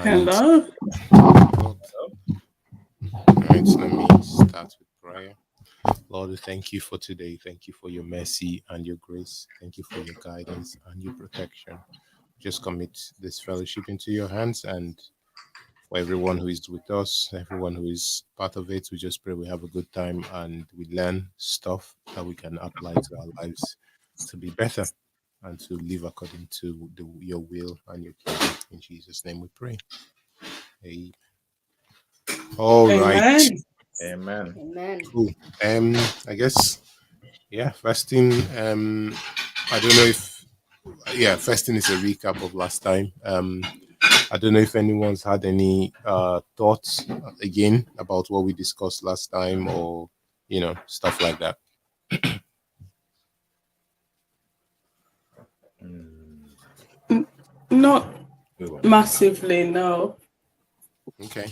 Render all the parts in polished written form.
And Hello. Lord, all right, so let me start with prayer. Lord, we thank you for today. Thank you for your mercy and your grace. Thank you for your guidance and your protection. Just commit this fellowship into your hands, and for everyone who is with us, everyone who is part of it, we just pray we have a good time and we learn stuff that we can apply to our lives to be better and to live according to your will and your kingdom. In Jesus' name we pray. Hey. All right. Amen. Amen. Amen. Cool. I guess yeah. First thing, I don't know if first thing is a recap of last time. I don't know if anyone's had any thoughts again about what we discussed last time, or stuff like that. Not We won't. massively, no. Okay,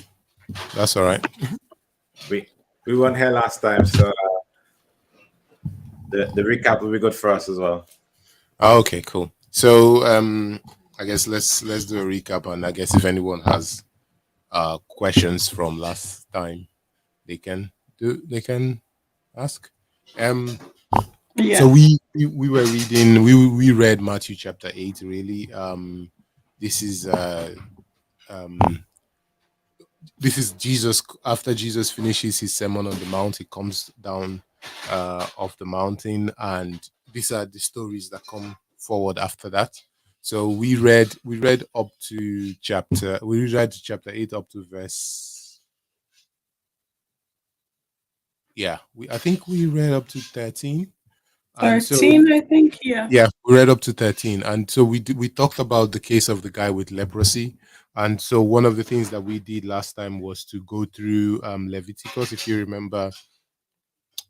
that's all right. We weren't here last time, so the recap will be good for us as well. Okay, cool. So I guess let's do a recap, and I guess if anyone has questions from last time, they can ask. Um, so Yeah. we were reading, we read Matthew chapter 8 really. This is um this is Jesus. After Jesus finishes his sermon on the mount, he comes down off the mountain, and these are the stories that come forward after that. So we read up to chapter 8 up to verse, I think we read up to 13. And so 13, I think, yeah. yeah, we read up to 13. And so we talked about the case of the guy with leprosy. And so one of the things that we did last time was to go through Leviticus. If you remember,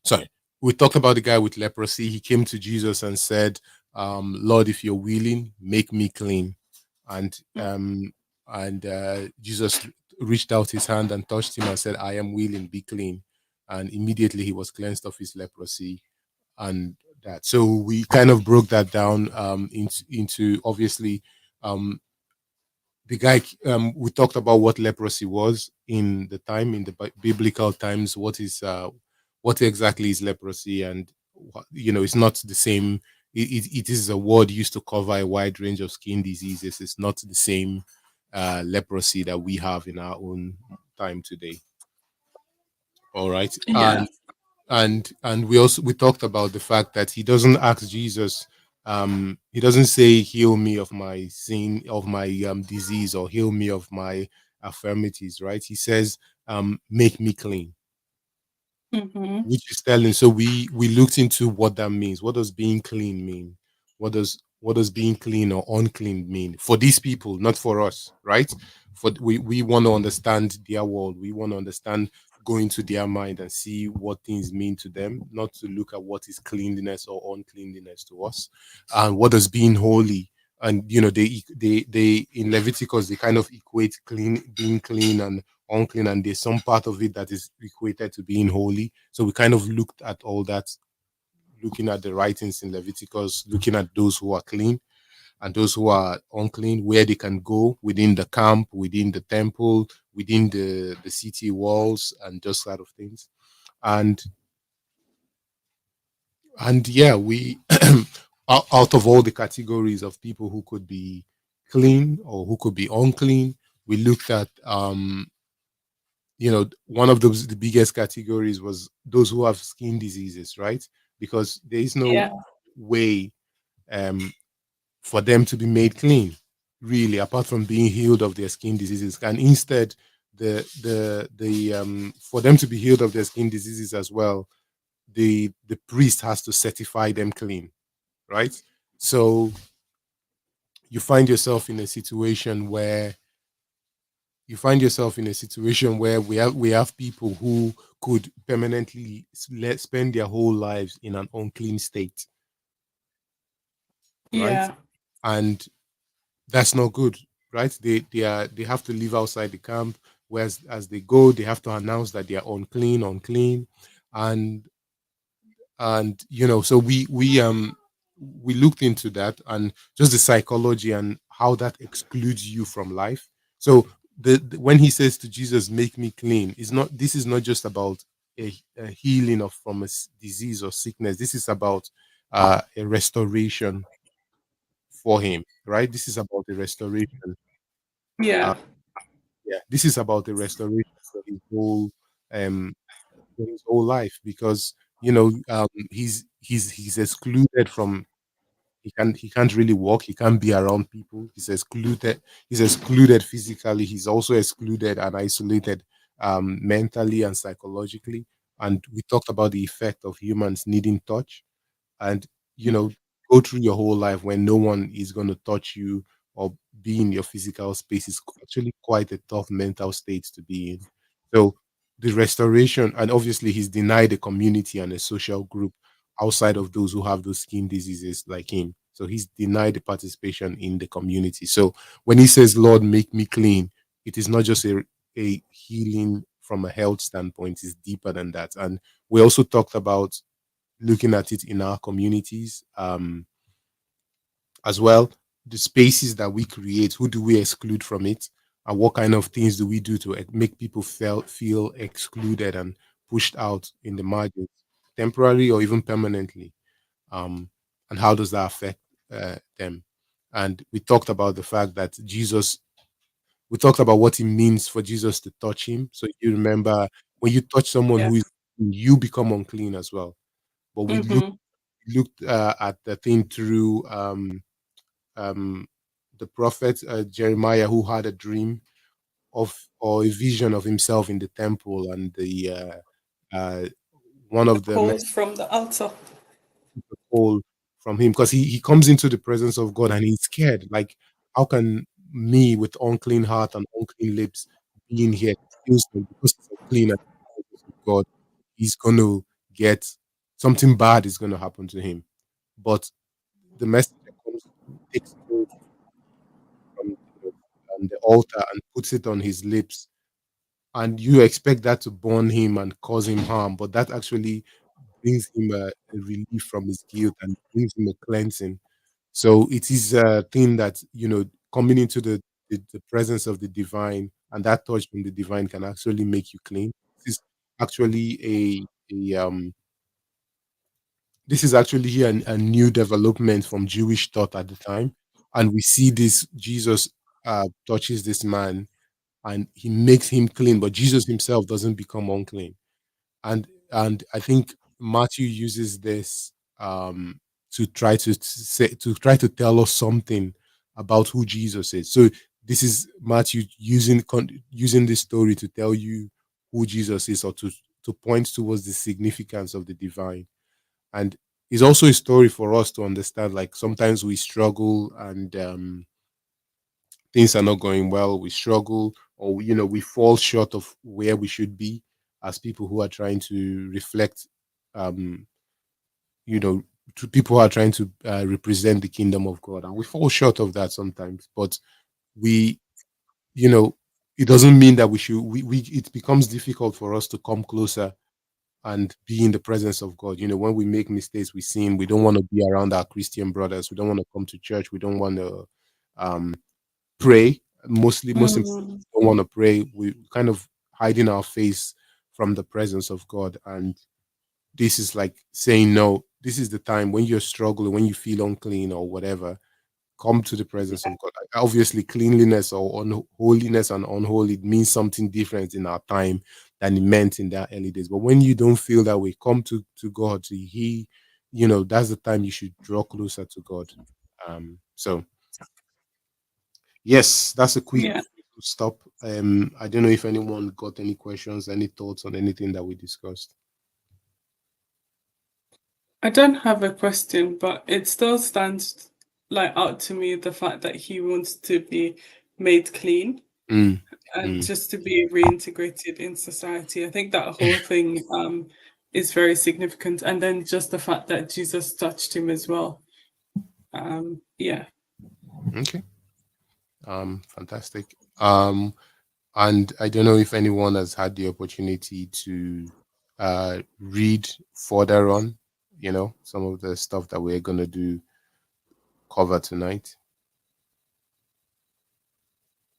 sorry, we talked about the guy with leprosy. He came to Jesus and said, Lord, if you're willing, make me clean. And Jesus reached out his hand and touched him and said, I am willing, be clean. And immediately he was cleansed of his leprosy. And that, so we kind of broke that down into obviously, um the guy, we talked about what leprosy was in the time, in the biblical times. What exactly is leprosy? And it's not the same. It is a word used to cover a wide range of skin diseases. It's not the same leprosy that we have in our own time today. All right. Yeah. And we talked about the fact that he doesn't ask Jesus, he doesn't say heal me of my sin, of my disease, or heal me of my affirmities, right? He says make me clean, Mm-hmm. which is telling. So we looked into what that means. What does being clean mean? What does being clean or unclean mean for these people, not for us, right? For we want to understand their world. We want to understand, go into their mind and see what things mean to them, not to look at what is cleanliness or uncleanliness to us. And what does being holy? And they in Leviticus, they kind of equate being clean and unclean, and there's some part of it that is equated to being holy. So we kind of looked at all that, looking at the writings in Leviticus, looking at those who are clean and those who are unclean, where they can go within the camp, within the temple, within the city walls, and just sort of things. And yeah, we out of all the categories of people who could be clean or who could be unclean, we looked at one of the biggest categories was those who have skin diseases, right? Because there is no Yeah. way um, for them to be made clean, really, apart from being healed of their skin diseases. And instead, the for them to be healed of their skin diseases as well, the priest has to certify them clean, right? So you find yourself in a situation where we have people who could permanently spend their whole lives in an unclean state, right? Yeah. And that's not good, right? They have to live outside the camp, whereas as they go, they have to announce that they are unclean. And so we looked into that, and just the psychology and how that excludes you from life. So when he says to Jesus, "Make me clean," is not. This is not just about a healing of from disease or sickness. This is about a restoration for him, right? This is about a restoration. Uh, Yeah. yeah, this is about a restoration um for his whole life because he's excluded from. He can't really walk. He can't be around people. He's excluded. He's excluded physically. He's also excluded and isolated mentally and psychologically. And we talked about the effect of humans needing touch and go through your whole life when no one is going to touch you or be in your physical space is actually quite a tough mental state to be in. So the restoration, and obviously he's denied a community and a social group outside of those who have those skin diseases like him. So he's denied the participation in the community. So when he says, "Lord, make me clean," it is not just a healing from a health standpoint, it's deeper than that. And we also talked about looking at it in our communities as well, the spaces that we create, who do we exclude from it, and what kind of things do we do to make people feel excluded and pushed out in the margins, temporarily or even permanently, and how does that affect them. And we talked about the fact that we talked about what it means for Jesus to touch him. So you remember, when you touch someone Yeah. who is, you become unclean as well. But we Mm-hmm. looked at the thing through um, the prophet Jeremiah, who had a dream of, or a vision of himself in the temple, and the uh, one The of the calls from the altar. call from him, because he comes into the presence of God and he's scared. Like, how can me with unclean heart and unclean lips be in here? He feels like because he's unclean at the presence of God, he's going to get something bad is going to happen to him. But the messenger comes, takes gold from the altar and puts it on his lips, and you expect that to burn him and cause him harm, but that actually brings him a relief from his guilt and brings him a cleansing. So it is a thing that, coming into the presence of the divine, and that touch from the divine can actually make you clean. This is actually this is actually a new development from Jewish thought at the time. And we see this Jesus touches this man and he makes him clean, but Jesus himself doesn't become unclean. And I think Matthew uses this to try to tell us something about who Jesus is. So this is Matthew using this story to tell you who Jesus is, or to point towards the significance of the divine. And it's also a story for us to understand, like, sometimes we struggle and things are not going well, we struggle, or we fall short of where we should be as people who are trying to reflect, um you know to people who are trying to represent the kingdom of God, and we fall short of that sometimes. But we you know it doesn't mean that we it becomes difficult for us to come closer and be in the presence of God. When we make mistakes, we sin, we don't want to be around our Christian brothers, we don't want to come to church, we don't want to um pray. Most importantly, Mm. don't want to pray. We kind of hiding our face from the presence of God. And this is like saying, no, this is the time when you're struggling, when you feel unclean or whatever, come to the presence of God. Like, obviously, cleanliness or holiness and unholy means something different in our time than it meant in that early days. But when you don't feel that way, come to God. To He, that's the time you should draw closer to God. So yes, that's a quick Yeah. stop. I don't know if anyone got any questions, any thoughts on anything that we discussed. I don't have a question, but it still stands like out to me the fact that he wants to be made clean Mm, and mm. just to be reintegrated in society. I think that whole thing is very significant. And then just the fact that Jesus touched him as well. Yeah. Okay. Fantastic. And I don't know if anyone has had the opportunity to read further on, some of the stuff that we're gonna do cover tonight.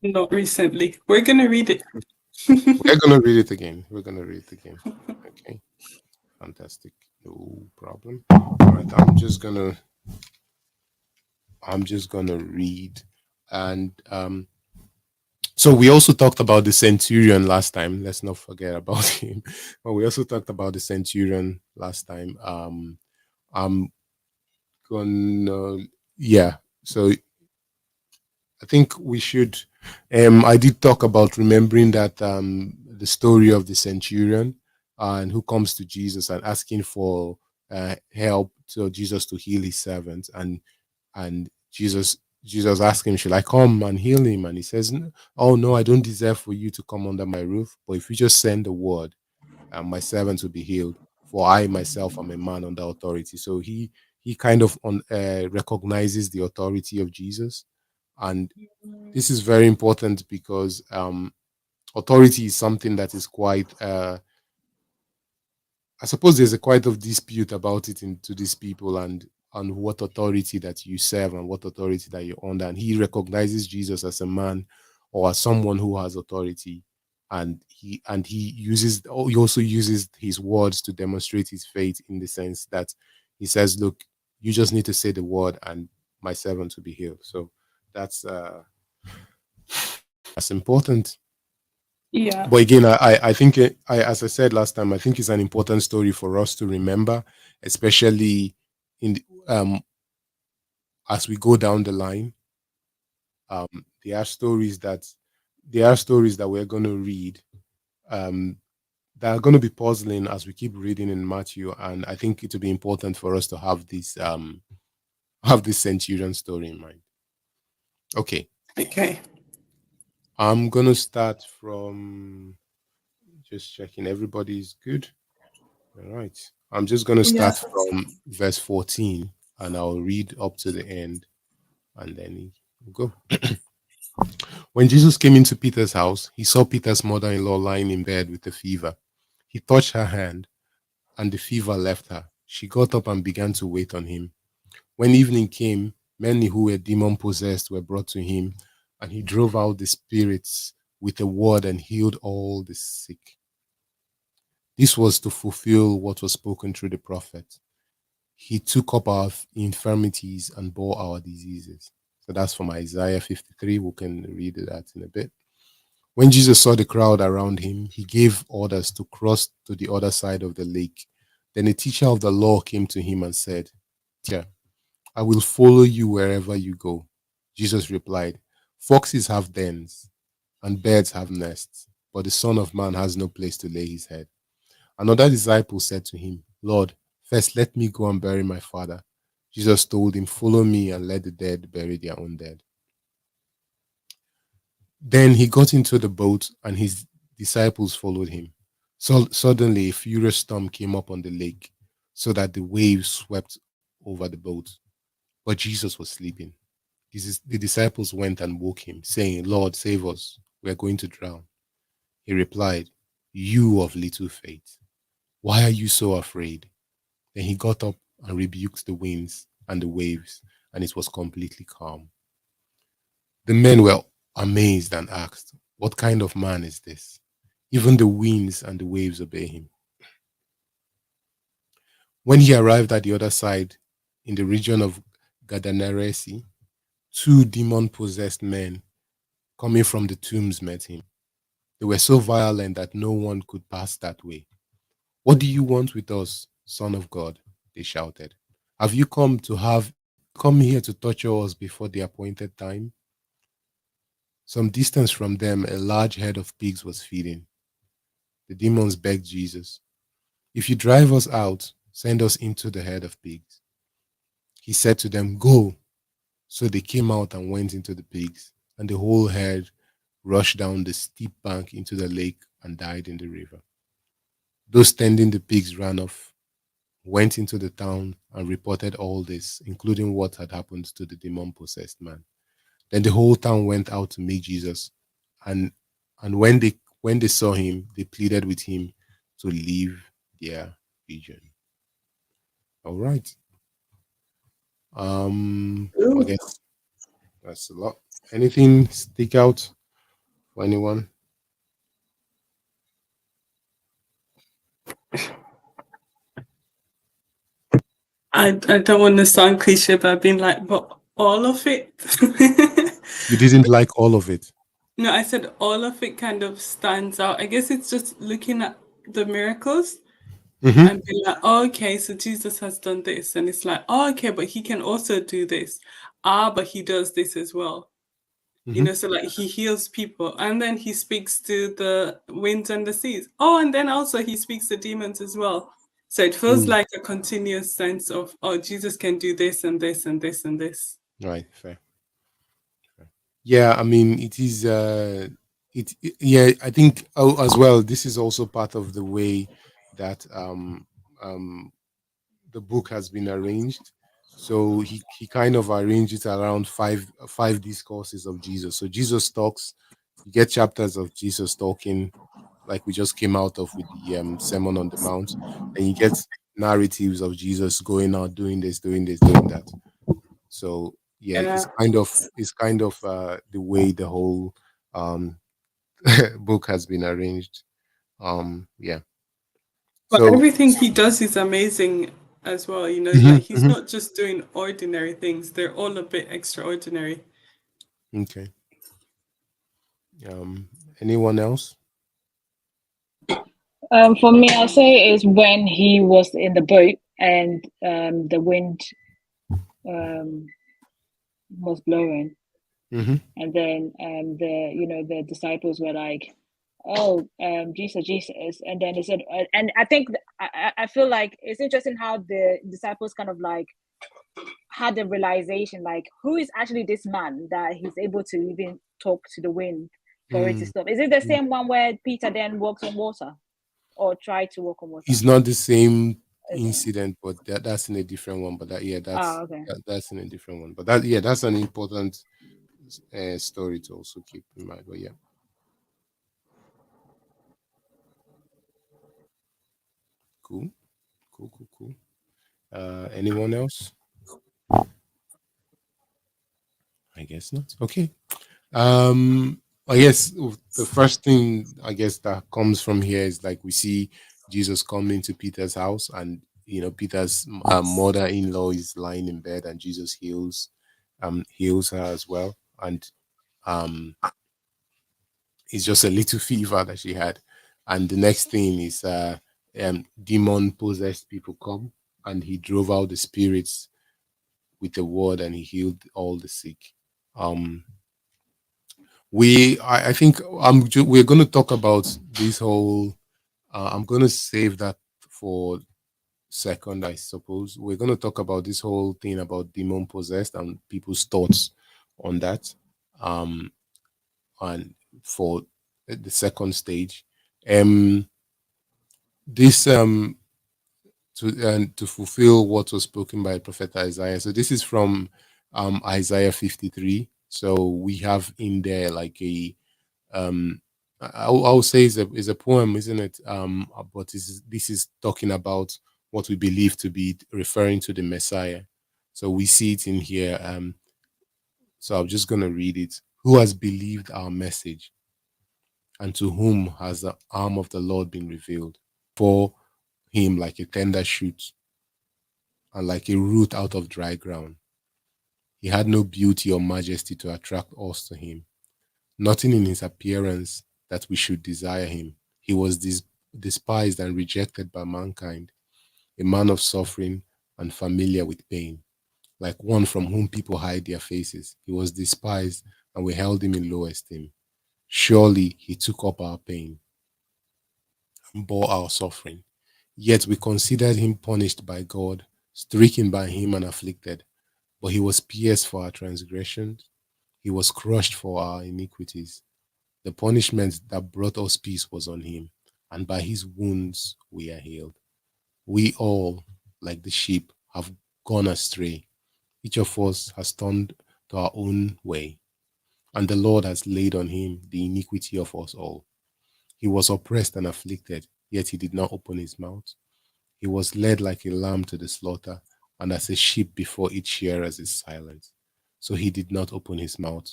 Not recently. We're gonna read it. We're gonna read it again. We're gonna read it again. Okay, fantastic. No problem. All right, I'm just gonna read, and so we also talked about the centurion last time. Let's not forget about him. But we also talked about the centurion last time. I'm gonna yeah. So I think we should. I did talk about remembering that the story of the centurion and who comes to Jesus and asking for help to Jesus to heal his servant, and Jesus asked him, "Should I come and heal him?" And he says, "Oh no, I don't deserve for you to come under my roof, but if you just send the word, my servant will be healed. For I myself am a man under authority." So he kind of recognizes the authority of Jesus, and this is very important because authority is something that is quite I suppose there's a quite of dispute about it into these people and what authority that you serve and what authority that you're under. And he recognizes Jesus as a man or as someone who has authority. And he also uses his words to demonstrate his faith in the sense that he says, "Look, you just need to say the word and my servant will be healed." So that's that's important. Yeah. But again, I think as I said last time, I think it's an important story for us to remember, especially in as we go down the line. There are stories that we're going to read um, that are going to be puzzling as we keep reading in Matthew, and I think it will be important for us to have this centurion story in mind. Okay, Okay. I'm gonna start from just checking everybody's good. All right. I'm just going to Yeah. start from verse 14 and I'll read up to the end and then we'll go. When Jesus came into Peter's house, he saw Peter's mother in law lying in bed with a fever. He touched her hand and the fever left her. She got up and began to wait on him. When evening came, many who were demon possessed were brought to him, and he drove out the spirits with a word and healed all the sick. This was to fulfill what was spoken through the prophet. He took up our infirmities and bore our diseases. So that's from Isaiah 53. We can read that in a bit. When Jesus saw the crowd around him, he gave orders to cross to the other side of the lake. Then a teacher of the law came to him and said, "Teacher, I will follow you wherever you go." Jesus replied, "Foxes have dens and birds have nests, but the Son of Man has no place to lay his head." Another disciple said to him, "Lord, first let me go and bury my father." Jesus told him, "Follow me and let the dead bury their own dead." Then he got into the boat and his disciples followed him. So suddenly a furious storm came up on the lake, so that the waves swept over the boat. But Jesus was sleeping. The disciples went and woke him, saying, "Lord, save us. We are going to drown." He replied, "You of little faith, why are you so afraid?" Then he got up and rebuked the winds and the waves, and it was completely calm. The men were amazed and asked, "What kind of man is this? Even the winds and the waves obey him." When he arrived at the other side, in the region of Gadanaresi, two demon possessed men coming from the tombs met him. They were so violent that no one could pass that way. "What do you want with us, Son of God?" they shouted. Have you come here to torture us before the appointed time?" Some distance from them, a large herd of pigs was feeding. The demons begged Jesus, "If you drive us out, send us into the herd of pigs." He said to them, "Go." So they came out and went into the pigs, and the whole herd rushed down the steep bank into the lake and died in the river. Those tending the pigs ran off, went into the town, and reported all this, including what had happened to the demon possessed man. Then the whole town went out to meet Jesus, and when they saw him, they pleaded with him to leave their region. All right. I Ooh. guess that's a lot. Anything stick out? Anyone? I don't want to sound cliche, but I've been like, but all of it. You didn't like all of it. No, I said all of it kind of stands out. I guess it's just looking at the miracles Mm-hmm. and be like, oh, okay, so Jesus has done this. And it's like, oh, okay, but he can also do this. Ah, but he does this as well. You Mm-hmm. know, so like he heals people and then he speaks to the winds and the seas. Oh, and then also he speaks to demons as well. So it feels Mm. like a continuous sense of, oh, Jesus can do this and this and this and this. Right, fair. Yeah, I mean, it is. Yeah, I think as well. This is also part of the way that um the book has been arranged. So he kind of arranged it around five discourses of Jesus. So Jesus talks. You get chapters of Jesus talking, like we just came out of with the Sermon on the Mount, and you get narratives of Jesus going out, doing this, doing this, doing that. So yeah, Yeah. it's kind of the way the whole um book has been arranged. Yeah. But So everything he does is amazing as well. You know, like mhm, he's mhm. not just doing ordinary things, they're all a bit extraordinary. Okay. Anyone else? For me, I'll say is when he was in the boat and the wind um, was blowing, Mm-hmm. and then the disciples were like, "Oh, Jesus, Jesus," and then they said, and I think I feel like it's interesting how the disciples kind of like had the realization, like, who is actually this man that he's able to even talk to the wind for it to Mm. stop? Is it the same one where Peter then walks on water or tried to walk on water? It's not the same Okay. incident, but that's in a different one. But that yeah, Oh, okay. that's in a different one. But that yeah, that's an important story to also keep in mind. But yeah, cool, cool, cool, cool. Anyone else? I guess not. Okay. I guess the first thing I guess that comes from here is like we see Jesus come into Peter's house, and Peter's mother-in-law is lying in bed, and Jesus heals her as well, and um, it's just a little fever that she had, and the next thing is demon possessed people come, and he drove out the spirits with the word, and he healed all the sick. Um, I think we're going to talk about this whole I'm going to save that for second, I suppose. We're going to talk about this whole thing about demon possessed and people's thoughts on that um and for the second stage. Um this um to and to fulfill what was spoken by prophet Isaiah. So this is from Isaiah 53. So we have in there like a I'll say is a poem, isn't it? But this is talking about what we believe to be referring to the Messiah. So we see it in here. So I'm just gonna read it. Who has believed our message, and to whom has the arm of the Lord been revealed? For him like a tender shoot, and like a root out of dry ground. He had no beauty or majesty to attract us to him. Nothing in his appearance that we should desire him. He was despised and rejected by mankind, a man of suffering and familiar with pain, like one from whom people hide their faces. He was despised, and we held him in low esteem. Surely he took up our pain and bore our suffering. Yet we considered him punished by God, stricken by him and afflicted. But he was pierced for our transgressions, he was crushed for our iniquities. The punishment that brought us peace was on him, and by his wounds we are healed. We all, like the sheep, have gone astray. Each of us has turned to our own way, and the Lord has laid on him the iniquity of us all. He was oppressed and afflicted, yet he did not open his mouth. He was led like a lamb to the slaughter, and as a sheep before its shearers is silent. So he did not open his mouth.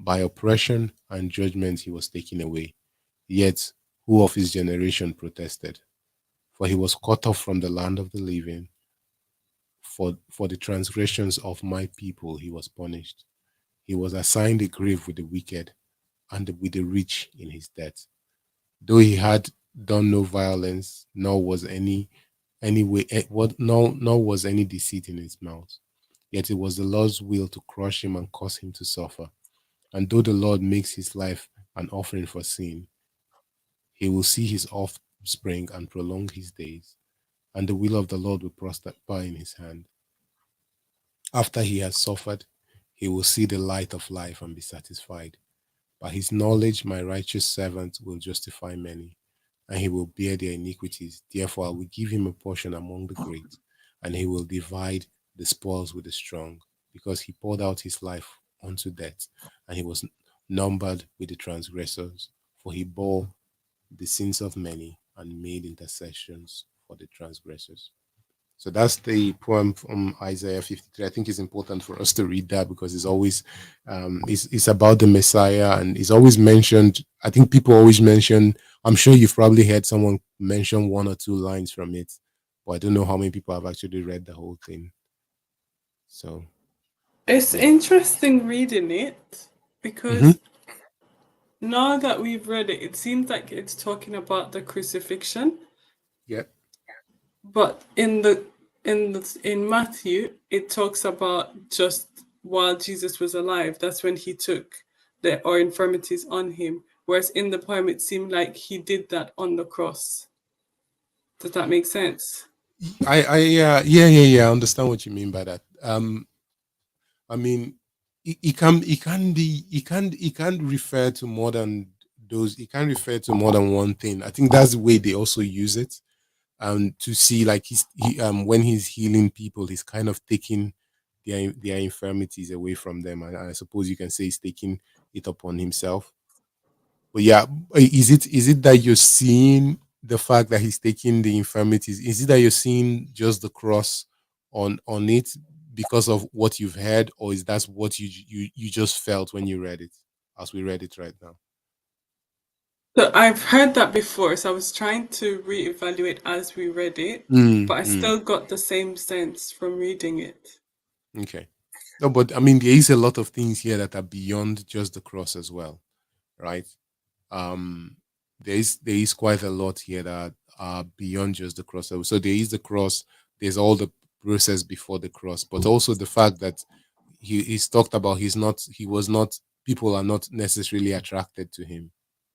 By oppression and judgment he was taken away. Yet who of his generation protested? For he was cut off from the land of the living. For the transgressions of my people he was punished. He was assigned a grave with the wicked and with the rich in his death. Though he had done no violence, nor was any way what no nor was any deceit in his mouth. Yet it was the Lord's will to crush him and cause him to suffer. And though the Lord makes his life an offering for sin, he will see his offspring and prolong his days, and the will of the Lord will prosper in his hand. After he has suffered, he will see the light of life and be satisfied. By his knowledge, my righteous servant will justify many, and he will bear their iniquities. Therefore, I will give him a portion among the great, and he will divide the spoils with the strong, because he poured out his life unto death, and he was numbered with the transgressors. For he bore the sins of many and made intercessions for the transgressors. So that's the poem from Isaiah 53. I think it's important for us to read that because it's always it's about the Messiah and it's always mentioned. I think people always mention, I'm sure you've probably heard someone mention one or two lines from it, but I don't know how many people have actually read the whole thing. So It's yeah. interesting reading it Hmm. because now that we've read it, it seems like it's talking about the crucifixion, Yeah. but in Matthew, it talks about just while Jesus was alive. That's when he took our infirmities on him. Whereas in the poem, it seemed like he did that on the cross. Does that make sense? Yeah, I understand what you mean by that. I mean, it can refer to more than those. It can refer to more than one thing. I think that's the way they also use it. To see like when he's healing people, he's kind of taking their infirmities away from them. And I suppose you can say he's taking it upon himself. But yeah, is it that you're seeing the fact that he's taking the infirmities? Is it that you're seeing just the cross on it because of what you've heard, or is that what you just felt when you read it, as we read it right now? So I've heard that before, so I was trying to reevaluate as we read it, but I Mm. still got the same sense from reading it. Okay. No, but I mean, there is a lot of things here that are beyond just the cross as well, right? Um, there is quite a lot here that are beyond just the cross. So there is the cross. There's all the process before the cross, but also the fact that he's talked about. He was not. People are not necessarily attracted to him.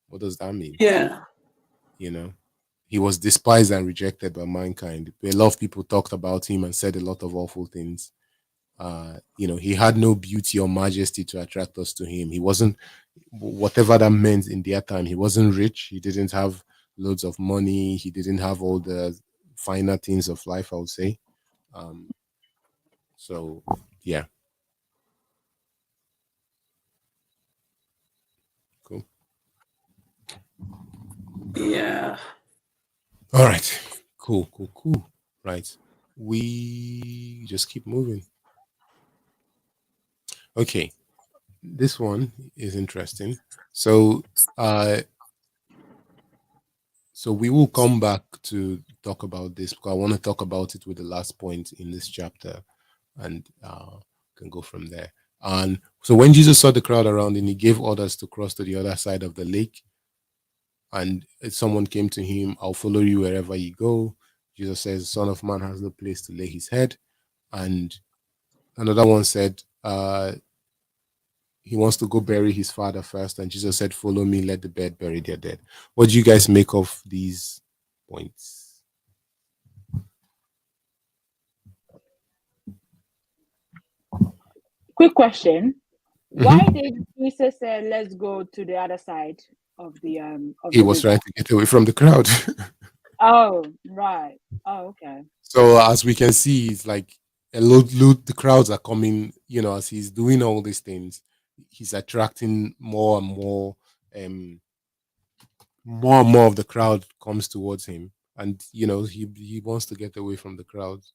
What does that mean? Yeah. You know, he was despised and rejected by mankind. A lot of people talked about him and said a lot of awful things. He had no beauty or majesty to attract us to him. He wasn't, whatever that meant in their time. He wasn't rich. He didn't have loads of money. He didn't have all the finer things of life, I would say. Um, so yeah, cool. Yeah. All right, cool. Right, we just keep moving. Okay, this one is interesting. So, uh, so we will come back to talk about this because I want to talk about it with the last point in this chapter, and can go from there. And so when Jesus saw the crowd around him, he gave orders to cross to the other side of the lake. And if someone came to him, I'll follow you wherever you go. Jesus says, Son of Man has no place to lay his head. And another one said, he wants to go bury his father first. And Jesus said, Follow me, let the dead bury their dead. What do you guys make of these points? Quick question. Why Mhm. did Jesus say, let's go to the other side of He the was river? trying to get away from the crowd. Oh, right. Oh, okay. So as we can see, it's like the crowds are coming, as he's doing all these things, he's attracting um, more and more of the crowd comes towards him. And he wants to get away from the crowds.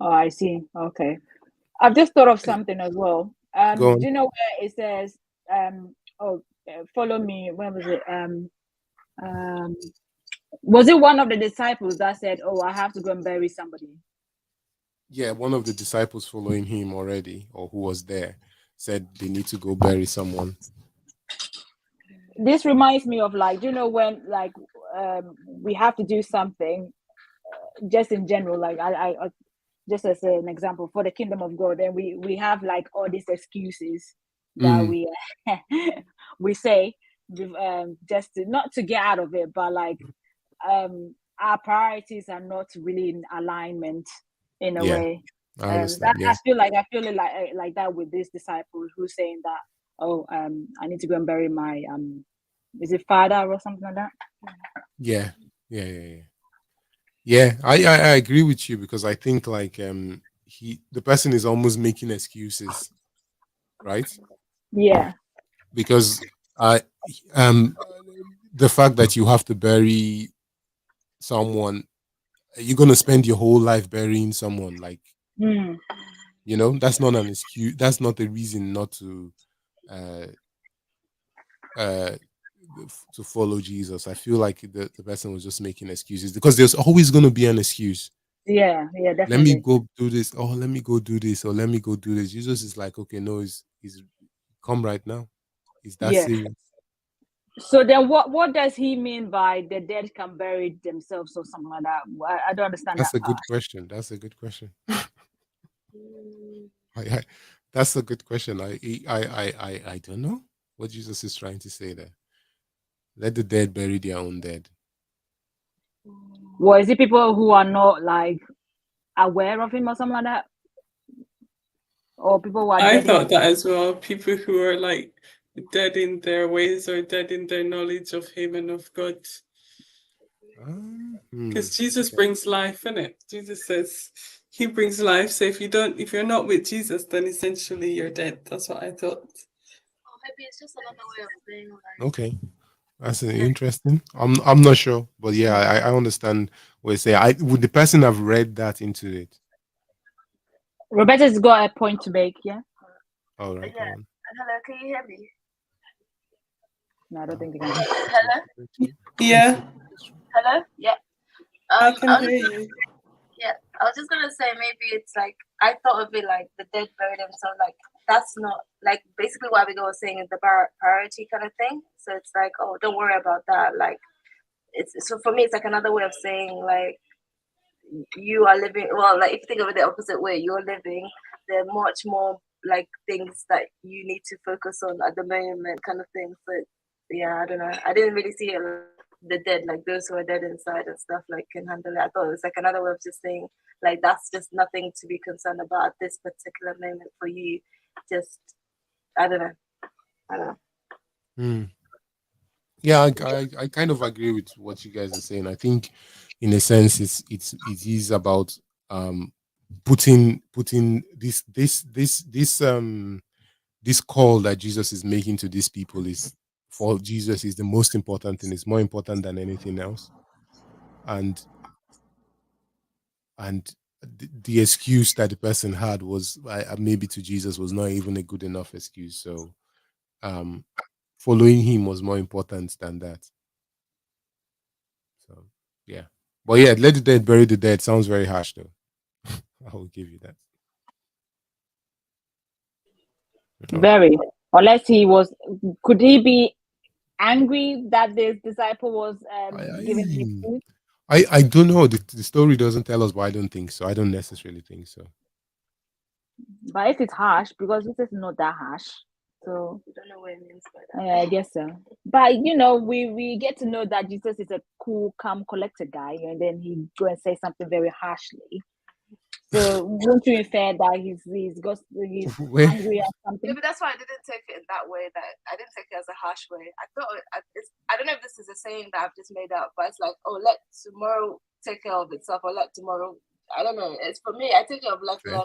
Oh, I see. Okay. I've just thought of Yeah. something as well. Go Do on. you know where it says, follow me? Where was it? Um, was it one of the disciples that said, "Oh, I have to go and bury somebody"? Yeah, one of the disciples following him already, or who was there, said they need to go bury someone. This reminds me of, like, you know, when, like, we have to do something, just in general, like I just as an example for the kingdom of God, and we have like all these excuses that Mm, we we say, just to, not to get out of it, but like, our priorities are not really in alignment in a yeah, way. I That understand. I Yeah. feel like like that with this disciple who's saying that, oh, I need to go and bury my is it father or something like that? Yeah. Yeah. Yeah. Yeah. Yeah, I agree with you because I think like the person is almost making excuses, right? Yeah. Because I um the fact that you have to bury someone, you're gonna spend your whole life burying someone, like, Mm. that's not an excuse. That's not a reason not to uh uh to follow Jesus. I feel like the person was just making excuses because there's always gonna be an excuse. Yeah, yeah, Let me definitely. go do this. Oh, let me go do this. Or let me go do this. Jesus is like, okay, no, he's come right now. Is that Yeah. serious? So then, what does he mean by the dead can bury themselves or something like that? I don't understand that That's a part. good question. That's a good question. I, that's a good question. I don't know what Jesus is trying to say there. Let the dead bury their own dead. Well, is it people who are not like aware of him or something like that, or people who are I dead in? thought that as well. People who are like dead in their ways or dead in their knowledge of Him and of God. Because Jesus Okay. brings life in it. Jesus says He brings life. So if you're not with Jesus, then essentially you're dead. That's what I thought. Or maybe it's just another way of saying like Okay. That's an interesting. I'm not sure, but yeah, I understand what you say. Would the person have read that into it? Roberta's got a point to make. Yeah. All right, go yeah. on. Hello, can you hear me? No, I don't Uh, think they can. Hello? Yeah, Hello? Yeah. I can I was hear just you. yeah, I was just gonna say maybe it's like I thought of it like the dead bird and so like that's not like basically what Abigail was saying is the priority kind of thing. So it's like, oh, don't worry about that. Like it's so for me it's like another way of saying like you are living well, like if you think of it the opposite way, you're living, there are much more like things that you need to focus on at the moment kind of thing. So yeah, I don't know. I didn't really see it like the dead, like those who are dead inside and stuff like can handle it. I thought it was like another way of just saying like that's just nothing to be concerned about at this particular moment for you. Just I don't know. I don't know. Hmm. Yeah, I kind of agree with what you guys are saying. I think, in a sense, it is about um putting this call that Jesus is making to these people is for Jesus is the most important thing. It's more important than anything else. And the excuse that the person had was maybe to Jesus was not even a good enough excuse. So um, following him was more important than that. So yeah, but yeah, let the dead bury the dead sounds very harsh though. I will give you that. No, Very. Unless he was, could he be angry that this disciple was giving him I, food? I don't know. The story doesn't tell us, but I don't think so. I don't necessarily think so. But if it's harsh, because this is not that harsh, so I don't know what it means by that. yeah, I guess so. But you know, we get to know that Jesus is a cool, calm, collected guy, and then he go and say something very harshly. So won't you infer that he's Where angry or Yeah, something? but that's why I didn't take it in that way. That I didn't take it as a harsh way. I thought I don't know if this is a saying that I've just made up, but it's like, oh, let tomorrow take care of itself, or let tomorrow. I don't know. It's for me. I take it of like fair? a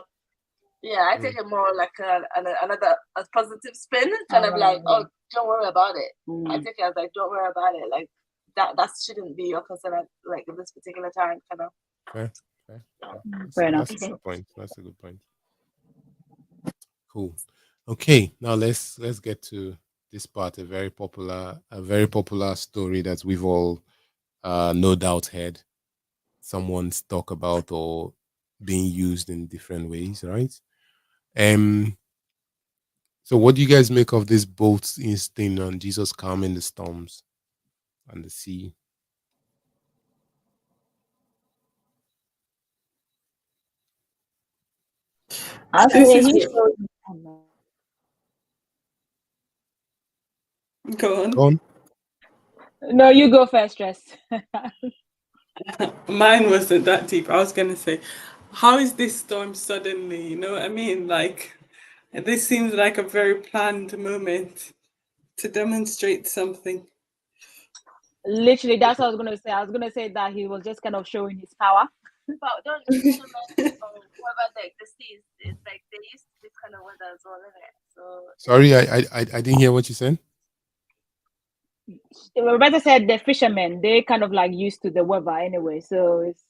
yeah. I take Mm, it more like another a positive spin, kind of like, Yeah. oh, don't worry about it. I Mm. take it as like, don't worry about it. Like that shouldn't be your concern at like at this particular time, kind of. fair, fair. Fair enough. That's a good point. That's a good point. Cool. Okay, now let's get to this part. A very popular story that we've all, no doubt, heard someone's talk about or being used in different ways, right? Um. So, what do you guys make of this boat instinct on Jesus calming the storms and the sea? I'll This say is he showed. Oh, no. go on. Go on. No, you go first, Stress. Mine wasn't that deep. I was gonna say, how is this storm suddenly? You know what I mean? Like, this seems like a very planned moment to demonstrate something. Literally, that's what I was gonna say. I was gonna say that he was just kind of showing his power. But don't the fishermen or whoever the seas, it's like they used to this kind of weather as well, isn't it? So Sorry, I didn't hear what you said. Roberta said the fishermen, they kind of like used to the weather anyway. So it's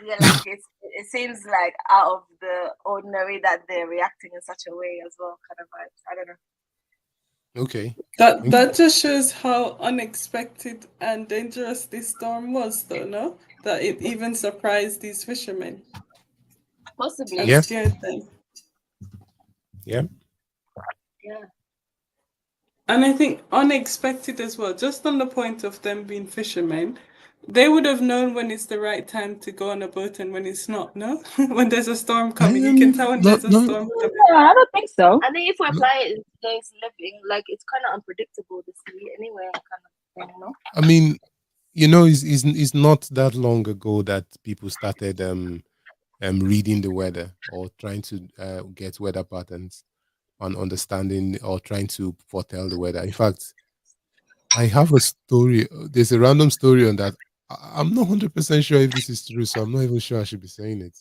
yeah, like it seems like out of the ordinary that they're reacting in such a way as well, kind of vibes. I don't know. Okay. That just shows how unexpected and dangerous this storm was, though, no? That it even surprised these fishermen Possibly, and Yeah. scared them. Yeah. yeah. And I think unexpected as well, just on the point of them being fishermen, they would have known when it's the right time to go on a boat and when it's not, no? When there's a storm coming, you can tell when No, there's a no, storm coming. no, I don't think so. I think if we no. apply it in today's living, like it's kind of unpredictable to see anyway, kind of thing, no? I mean, it's not that long ago that people started reading the weather or trying to get weather patterns on understanding or trying to foretell the weather. In fact, I have a story. There's a random story on that. I'm not 100% sure if this is true, so I'm not even sure I should be saying it.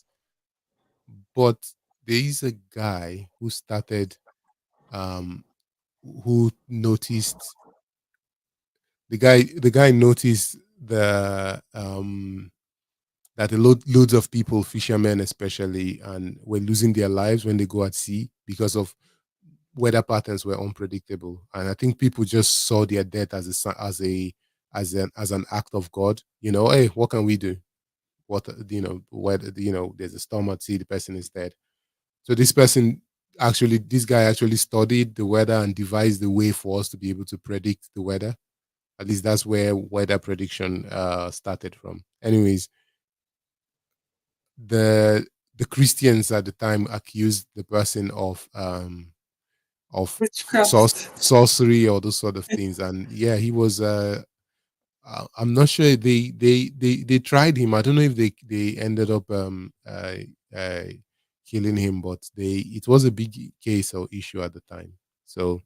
But there is a guy who started, um, who noticed the guy noticed that loads of people, fishermen especially, and were losing their lives when they go at sea because of weather patterns were unpredictable, and I think people just saw their death as an act of God. Hey, what can we do? What whether there's a storm at sea, the person is dead. So this guy actually studied the weather and devised a way for us to be able to predict the weather. At least that's where weather prediction started from. Anyways, the the Christians at the time accused the person of Witchcraft. sorcery or those sort of things. And yeah, he was. I'm not sure they tried him. I don't know if they ended up uh, killing him, but it was a big case or issue at the time. So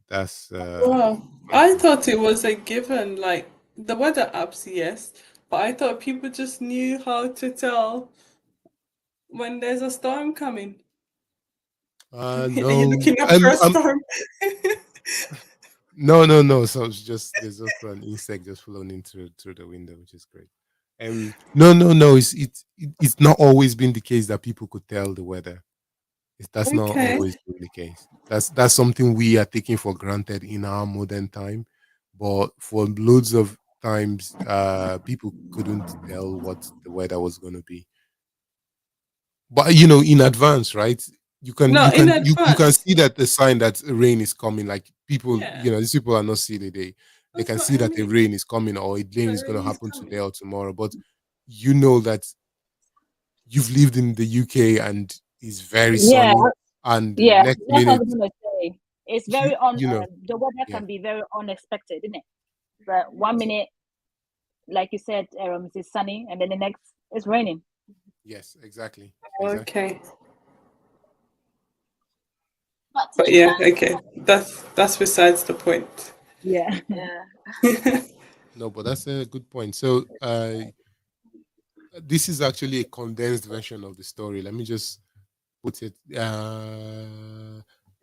that's Wow. I thought it was a given, like the weather apps, yes, but I thought people just knew how to tell when there's a storm coming. Are you no. looking up for I'm a I'm storm? No. So it's just there's just an insect just flown in through the window, which is great. No. It's not always been the case that people could tell the weather. That's not Okay. always been the case. That's something we are taking for granted in our modern time. But for loads of times, people couldn't tell what the weather was going to be. But in advance, right? You can No, you in can you can advance. see that the sign that rain is coming. Like people, Yeah, these people are not silly. They that's can what see I that the mean. rain is coming or a rain The is going to rain is happen coming. today or tomorrow. But you know that you've lived in the UK and it's very Yeah, sunny, and the yeah, next that's what I minute was gonna say. It's you very on. you know The weather yeah, can be very unexpected, isn't it? But 1 minute, like you said, it's sunny, and then the next it's raining. yes, exactly. Okay. But to But be yeah, fair, okay. That's besides the point. Yeah. yeah. No, but that's a good point. So this is actually a condensed version of the story. Let me just put it.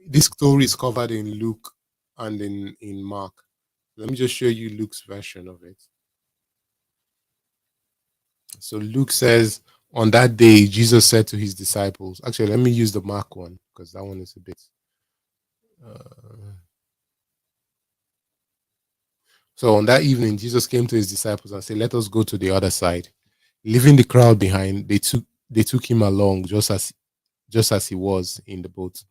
This story is covered in Luke and in Mark. Let me just show you Luke's version of it. So Luke says, on that day, Jesus said to his disciples. Actually, let me use the Mark one because that one is a bit. Uh, so on that evening, Jesus came to his disciples and said, "Let us go to the other side." Leaving the crowd behind, they took him along just as he was in the boat.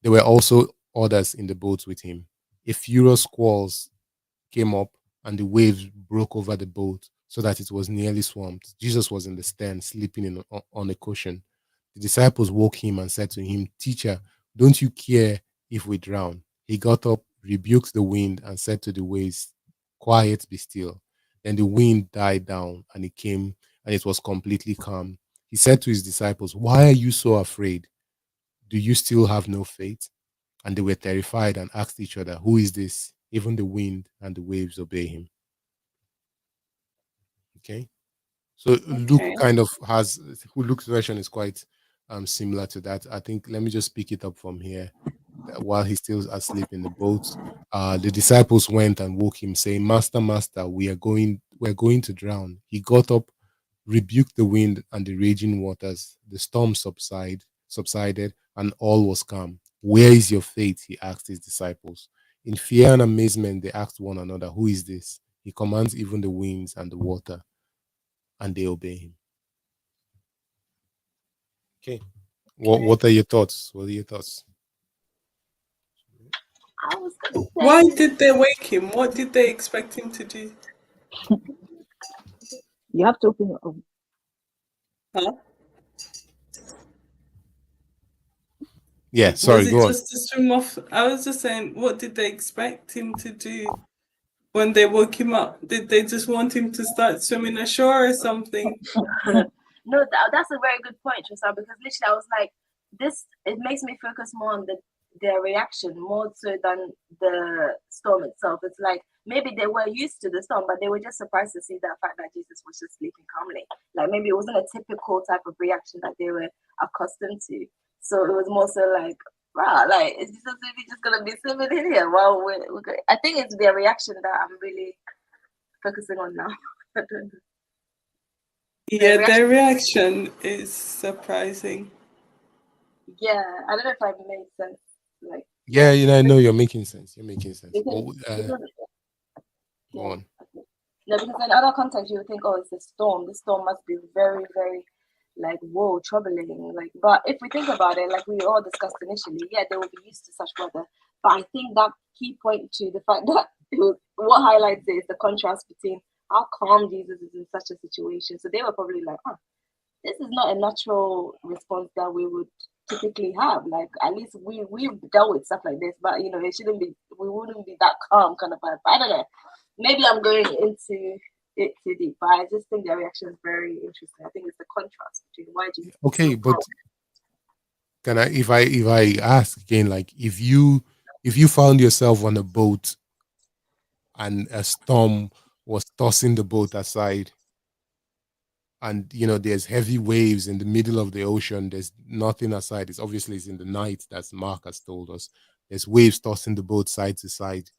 There were also others in the boat with him. A furious squalls came up, and the waves broke over the boat so that it was nearly swamped. Jesus was in the stern, sleeping on a cushion. The disciples woke him and said to him, "Teacher, don't you care if we drown?" He got up, rebuked the wind, and said to the waves, "Quiet, be still." Then the wind died down, and it was completely calm. He said to his disciples, "Why are you so afraid? Do you still have no faith?" And they were terrified and asked each other, "Who is this? Even the wind and the waves obey him." Okay. So Luke Okay. kind of has Luke's version is quite similar to that. I think let me just pick it up from here. That while he's still asleep in the boat, the disciples went and woke him, saying, "Master, Master, we're going to drown." He got up, rebuked the wind and the raging waters. The storm subsided, and all was calm. "Where is your faith?" he asked his disciples. In fear and amazement, they asked one another, "Who is this? He commands even the winds and the water, and they obey him." Okay. What are your thoughts? What are your thoughts? I was gonna Why say, did they wake him? What did they expect him to do? You have to open your. Huh? Yeah, Was sorry, it go on. just to swim off? I was just saying, what did they expect him to do when they woke him up? Did they just want him to start swimming ashore or something? no, that's a very good point, Trisha, because literally I was like, this, it makes me focus more on their reaction more so than the storm itself. It's like maybe they were used to the storm, but they were just surprised to see the fact that Jesus was just sleeping calmly. Like maybe it wasn't a typical type of reaction that they were accustomed to. So it was more so like, wow, like is Jesus really just gonna be swimming in here? Well, I think it's their reaction that I'm really focusing on now. I don't know. Their Yeah, reaction. their reaction is surprising. Yeah, I don't know if I've made sense. Like, Yeah, I know you're making sense. You're making sense. because because Go yeah, on. okay. No, because in other contexts you would think, oh, it's a storm. The storm must be very, very like whoa, troubling. Like, but if we think about it, like we all discussed initially, yeah, they will be used to such weather. But I think that key point to the fact that what highlights it is the contrast between how calm Jesus is in such a situation. So they were probably like, oh, this is not a natural response that we would typically have. Like at least we've dealt with stuff like this, but it shouldn't be. We wouldn't be that calm kind of vibe. I don't know. Maybe I'm going into it too deep, but I just think their reaction is very interesting. I think it's the contrast between why Jesus is so Okay, calm. but can I if I ask again, like if you found yourself on a boat and a storm was tossing the boat aside, and there's heavy waves in the middle of the ocean, there's nothing aside. It's in the night, that's Mark has told us. There's waves tossing the boat side to side.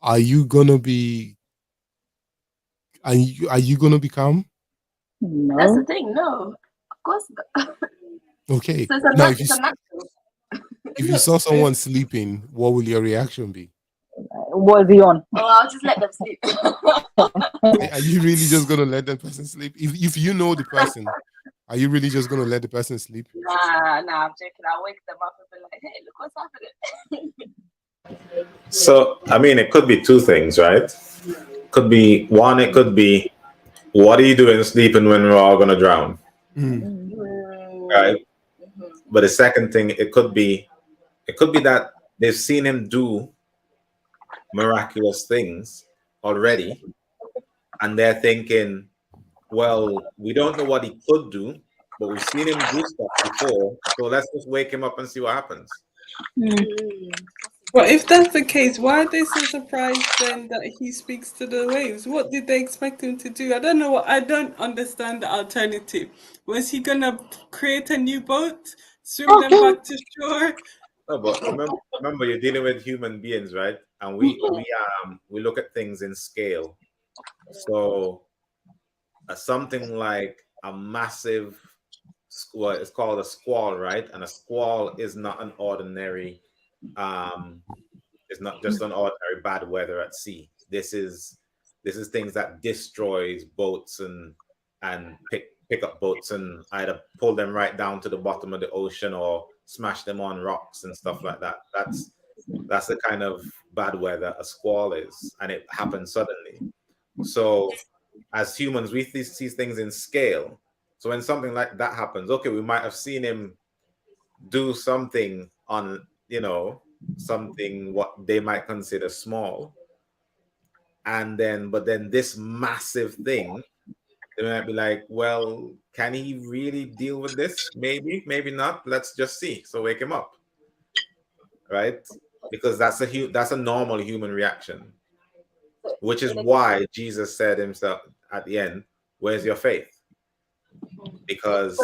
Are you gonna be are you gonna be calm? That's the No. thing. No, of course. Not. Okay. So Now if it's a natural. you saw someone sleeping, what will your reaction be? Was he on? Oh, I'll just let them sleep. Are you really just gonna let the person sleep? If you know the person, are you really just gonna let the person sleep? Nah, I'm joking. I'll wake them up and be like, hey, look what's happening. So, I mean, it could be two things, right? Could be one, it could be, what are you doing sleeping when we're all going to drown? Mm. Right. Mhm. But the second thing, it could be that they've seen him do miraculous things already, and they're thinking, well, we don't know what he could do, but we've seen him do stuff before, so let's just wake him up and see what happens. Mm. Well, if that's the case, why are they so surprised then that he speaks to the waves? What did they expect him to do? I don't know. I don't understand the alternative. Was he gonna create a new boat, swim them back to shore? No, but remember, you're dealing with human beings, right? And we look at things in scale. So something like a massive squall, it's called a squall, right? And a squall is not an ordinary It's not just an ordinary bad weather at sea. This is things that destroys boats and pick up boats and either pull them right down to the bottom of the ocean or smash them on rocks and stuff like that. That's the kind of bad weather a squall is, and it happens suddenly. So as humans, we see things in scale. So when something like that happens, okay, we might have seen him do something on, something what they might consider small. But then this massive thing, they might be like, well, can he really deal with this? Maybe, maybe not. Let's just see. So wake him up, right? Because that's a normal human reaction, which is why Jesus said himself at the end, "Where's your faith?" Because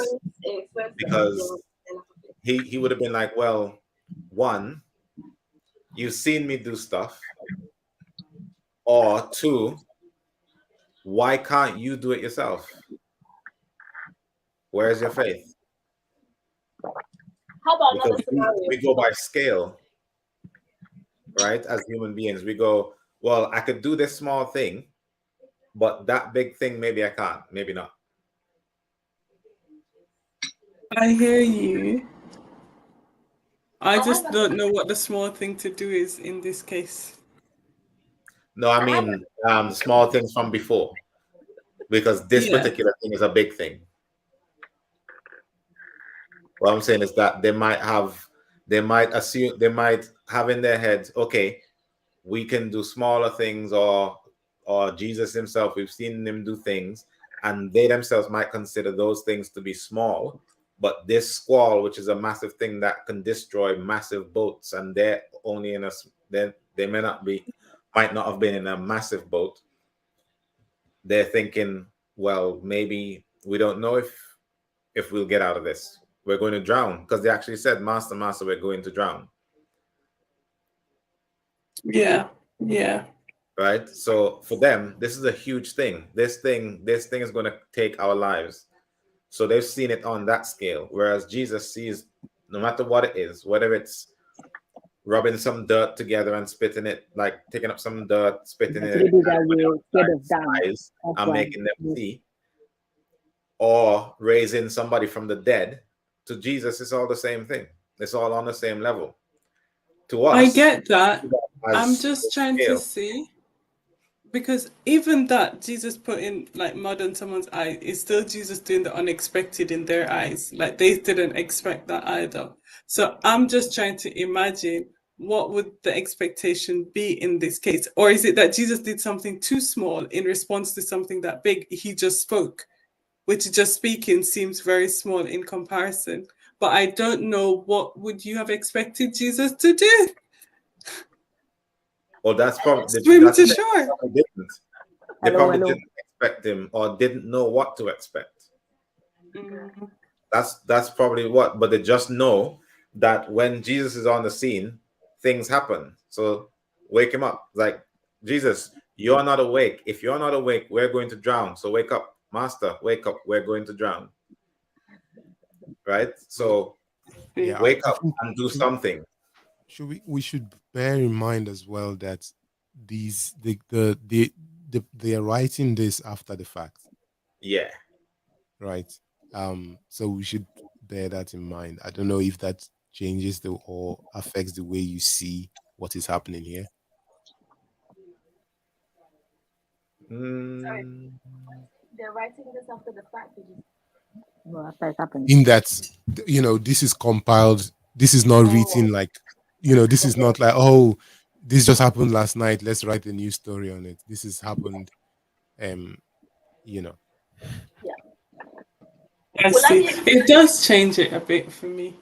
he would have been like, well, one, you've seen me do stuff, or two, why can't you do it yourself? Where's your faith? How about another Because scenario? we go by scale, right? As human beings, we go, well, I could do this small thing, but that big thing, maybe I can't, maybe not. I hear you. I just don't know what the small thing to do is in this case. No, I mean small things from before, because this Yeah. particular thing is a big thing. What I'm saying is that they might have in their heads, okay, we can do smaller things, or Jesus himself, we've seen him do things, and they themselves might consider those things to be small. But this squall, which is a massive thing that can destroy massive boats, and they're only in they might not have been in a massive boat. They're thinking, well, maybe we don't know if we'll get out of this. We're going to drown, because they actually said, Master, we're going to drown. Yeah. Yeah. Right? So for them, this is a huge thing. This thing is going to take our lives. So they've seen it on that scale. Whereas Jesus sees, no matter what it is, whether it's rubbing some dirt together and spitting it, like taking up some dirt, spitting So it, they do that with scared of down. eyes, That's and why. making them see, or raising somebody from the dead, to Jesus, it's all the same thing. It's all on the same level. To us, I get that. as I'm just trying to scale. see, because even that Jesus put in like mud on someone's eye is still Jesus doing the unexpected in their eyes. Like they didn't expect that either. So I'm just trying to imagine what would the expectation be in this case? Or is it that Jesus did something too small in response to something that big? He just spoke, which just speaking seems very small in comparison. But I don't know, what would you have expected Jesus to do? Well, that's probably Swim that's to the thing. shore. They probably Hello. didn't expect him, or didn't know what to expect. Mhm. That's probably what, but they just know that when Jesus is on the scene, things happen. So wake him up. Like, Jesus, you're not awake. If you're not awake, we're going to drown. So wake up, Master, wake up. We're going to drown. Right? So Yeah, wake I up think and do something. we should bear in mind as well that these they are writing this after the fact, Yeah. right? So we should bear that in mind. I don't know if that changes the or affects the way you see what is happening here. They're writing this after the fact. Well, after it happened. In that, this is compiled. This is not written like, this is not like, oh, this just happened last night, let's write a new story on it. This has happened, you know. I see. It does change it a bit for me.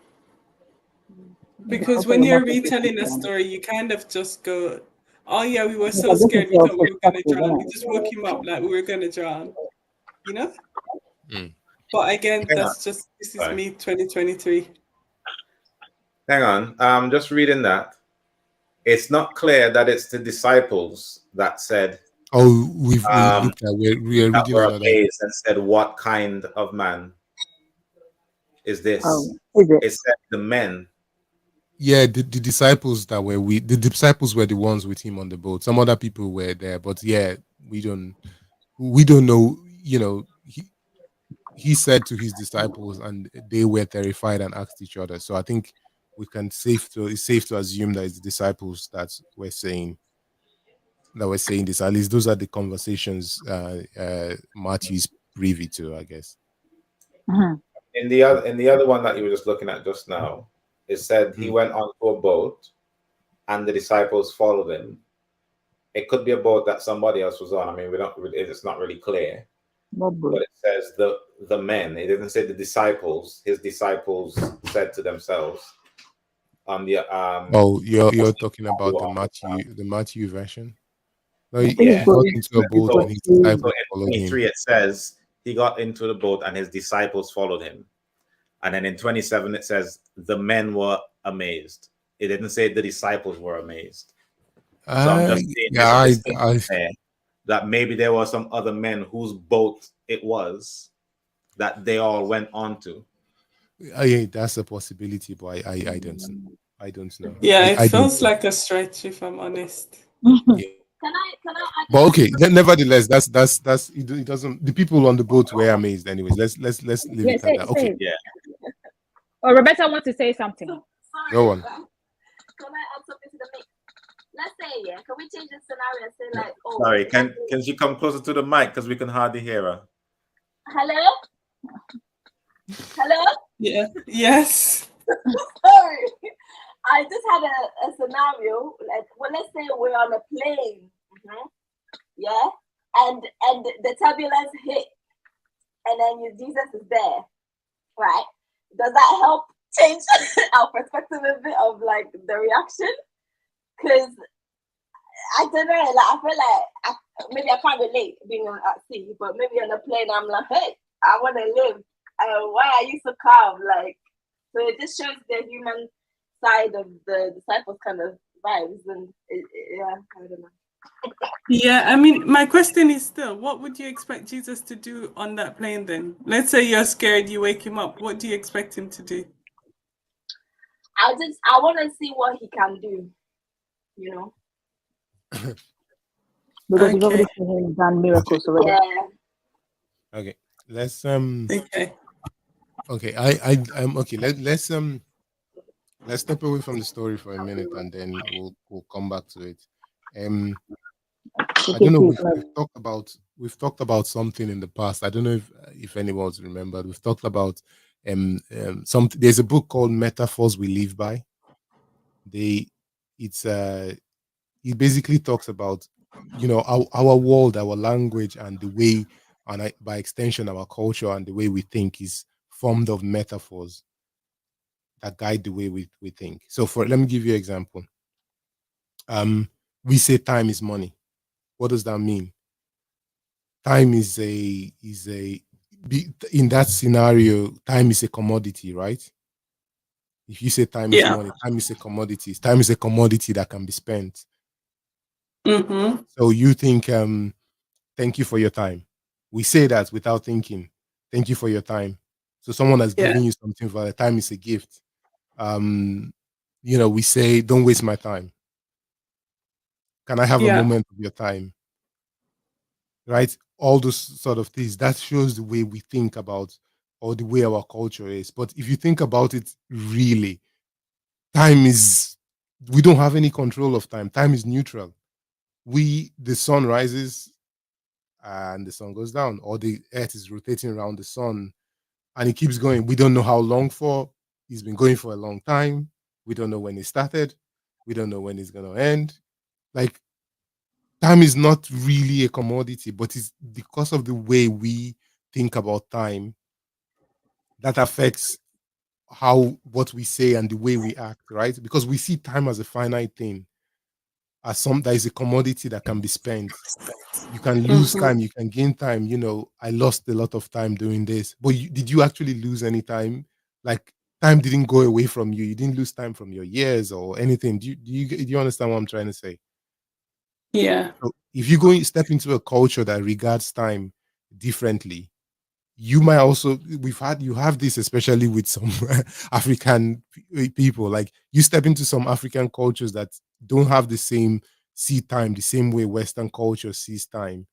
Because when you're retelling a story, you kind of just go, oh yeah, we were so scared we thought we were gonna drown. We just woke him up like we were gonna drown. You know? Mm. But again, Hang this is Sorry. me 2023. Hang on. I'm just reading that. It's not clear that it's the disciples that said, Oh, we looked at we are that reading were another. amazed and said, what kind of man is this? Oh, is it? It said the men Yeah, the disciples that were the disciples were the ones with him on the boat. Some other people were there, but yeah, we don't know. He said to his disciples, and they were terrified and asked each other. So I think it's safe to assume that it's the disciples that were saying this. At least those are the conversations Matthew is privy to, I guess. Mhm. In the other one that you were just looking at just now, it said he Mm. went onto a boat and the disciples followed him. It could be a boat that somebody else was on. I mean, we don't. It's not really clear, What but boat? it says the men. It didn't say the disciples. His disciples said to themselves, the Oh, you're talking who about were the on the craft. Matthew version. No, I he, think Yeah. he got into a it's boat got and his So two. disciples in followed him. 23 it says he got into the boat and his disciples followed him. And then in 27 it says the men were amazed. It didn't say the disciples were amazed. So I'm I just saying yeah, there's a I, distinction I there that maybe there were some other men whose boat it was that they all went onto. yeah, that's a possibility, but I don't know. I don't know. Yeah, I, it I don't feels know. like a stretch if I'm honest. Yeah. Can I add But something? okay, nevertheless, it doesn't. The people on the boat were amazed, anyways. Let's leave Yeah, it at that. Okay, say. Yeah. Oh, Roberta wants to say something. go Sorry, on. can I add something to the mix? Let's say, yeah, can we change the scenario and say like, oh, Sorry, let's can she come closer to the mic because we can hardly hear her? hello, hello. Yeah. Yes. Sorry, I just had a scenario. Like, well, let's say we're on a plane, yeah, and the turbulence hit, and then Jesus is there, right? Does that help change our perspective a bit of like the reaction? Because I don't know, like I feel like maybe I can't relate being at sea, but maybe on a plane I'm like, hey, I want to live. Why are you so calm? Like, so it just shows the human side of the disciples kind of vibes, and yeah, I don't know. Yeah, I mean, my question is still, what would you expect Jesus to do on that plane then? Let's say you're scared, you wake him up. What do you expect him to do? I want to see what he can do, you know. Because you've already Okay. seen him done miracles already. Yeah. Okay, let's Okay. Okay, I'm okay. Let's step away from the story for a minute, and then we'll come back to it. Um, I don't know. We've talked about something in the past. I don't know if anyone's remembered. We've talked about something. There's a book called Metaphors We Live By. They it's It basically talks about our world, our language, and the way, and by extension our culture and the way we think is formed of metaphors that guide the way we think. So for let me give you an example. We say time is money. What does that mean? Time in that scenario, time is a commodity, right? If you say time is Yeah. money, time is a commodity. Time is a commodity that can be spent. Mm-hmm. So you think, thank you for your time. We say that without thinking. Thank you for your time. So someone has Yeah. given you something for the time is a gift. We say, don't waste my time. Can I have a Yeah. moment of your time? Right? All those sort of things. That shows the way we think about, or the way our culture is. But if you think about it really, time is, we don't have any control of time. Time is neutral. The sun rises and the sun goes down, or the earth is rotating around the sun and it keeps going. We don't know how long for. It's been going for a long time. We don't know when it started. We don't know when it's going to end. Like, time is not really a commodity, but it's because of the way we think about time that affects what we say and the way we act, right? Because we see time as a finite thing, as some that is a commodity that can be spent. You can lose Mm-hmm. time, you can gain time. I lost a lot of time doing this, but did you actually lose any time? Like, time didn't go away from you. You didn't lose time from your years or anything. Do you understand what I'm trying to say? Yeah. So if step into a culture that regards time differently, you might also you have this especially with some African people. Like you step into some African cultures that don't have the same see time the same way Western culture sees time.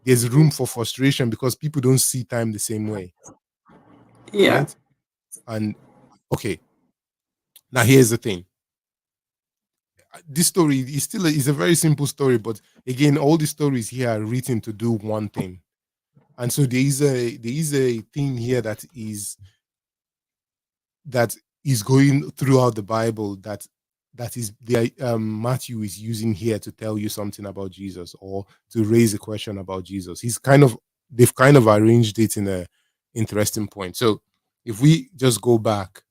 There's room for frustration because people don't see time the same way, Yeah. right? And okay, now here's the thing. This story is still is a very simple story, but again, all the stories here are written to do one thing. And so there is a thing here that is going throughout the Bible that is the Matthew is using here to tell you something about Jesus or to raise a question about Jesus. They've kind of arranged it in a interesting point. So if we just go back,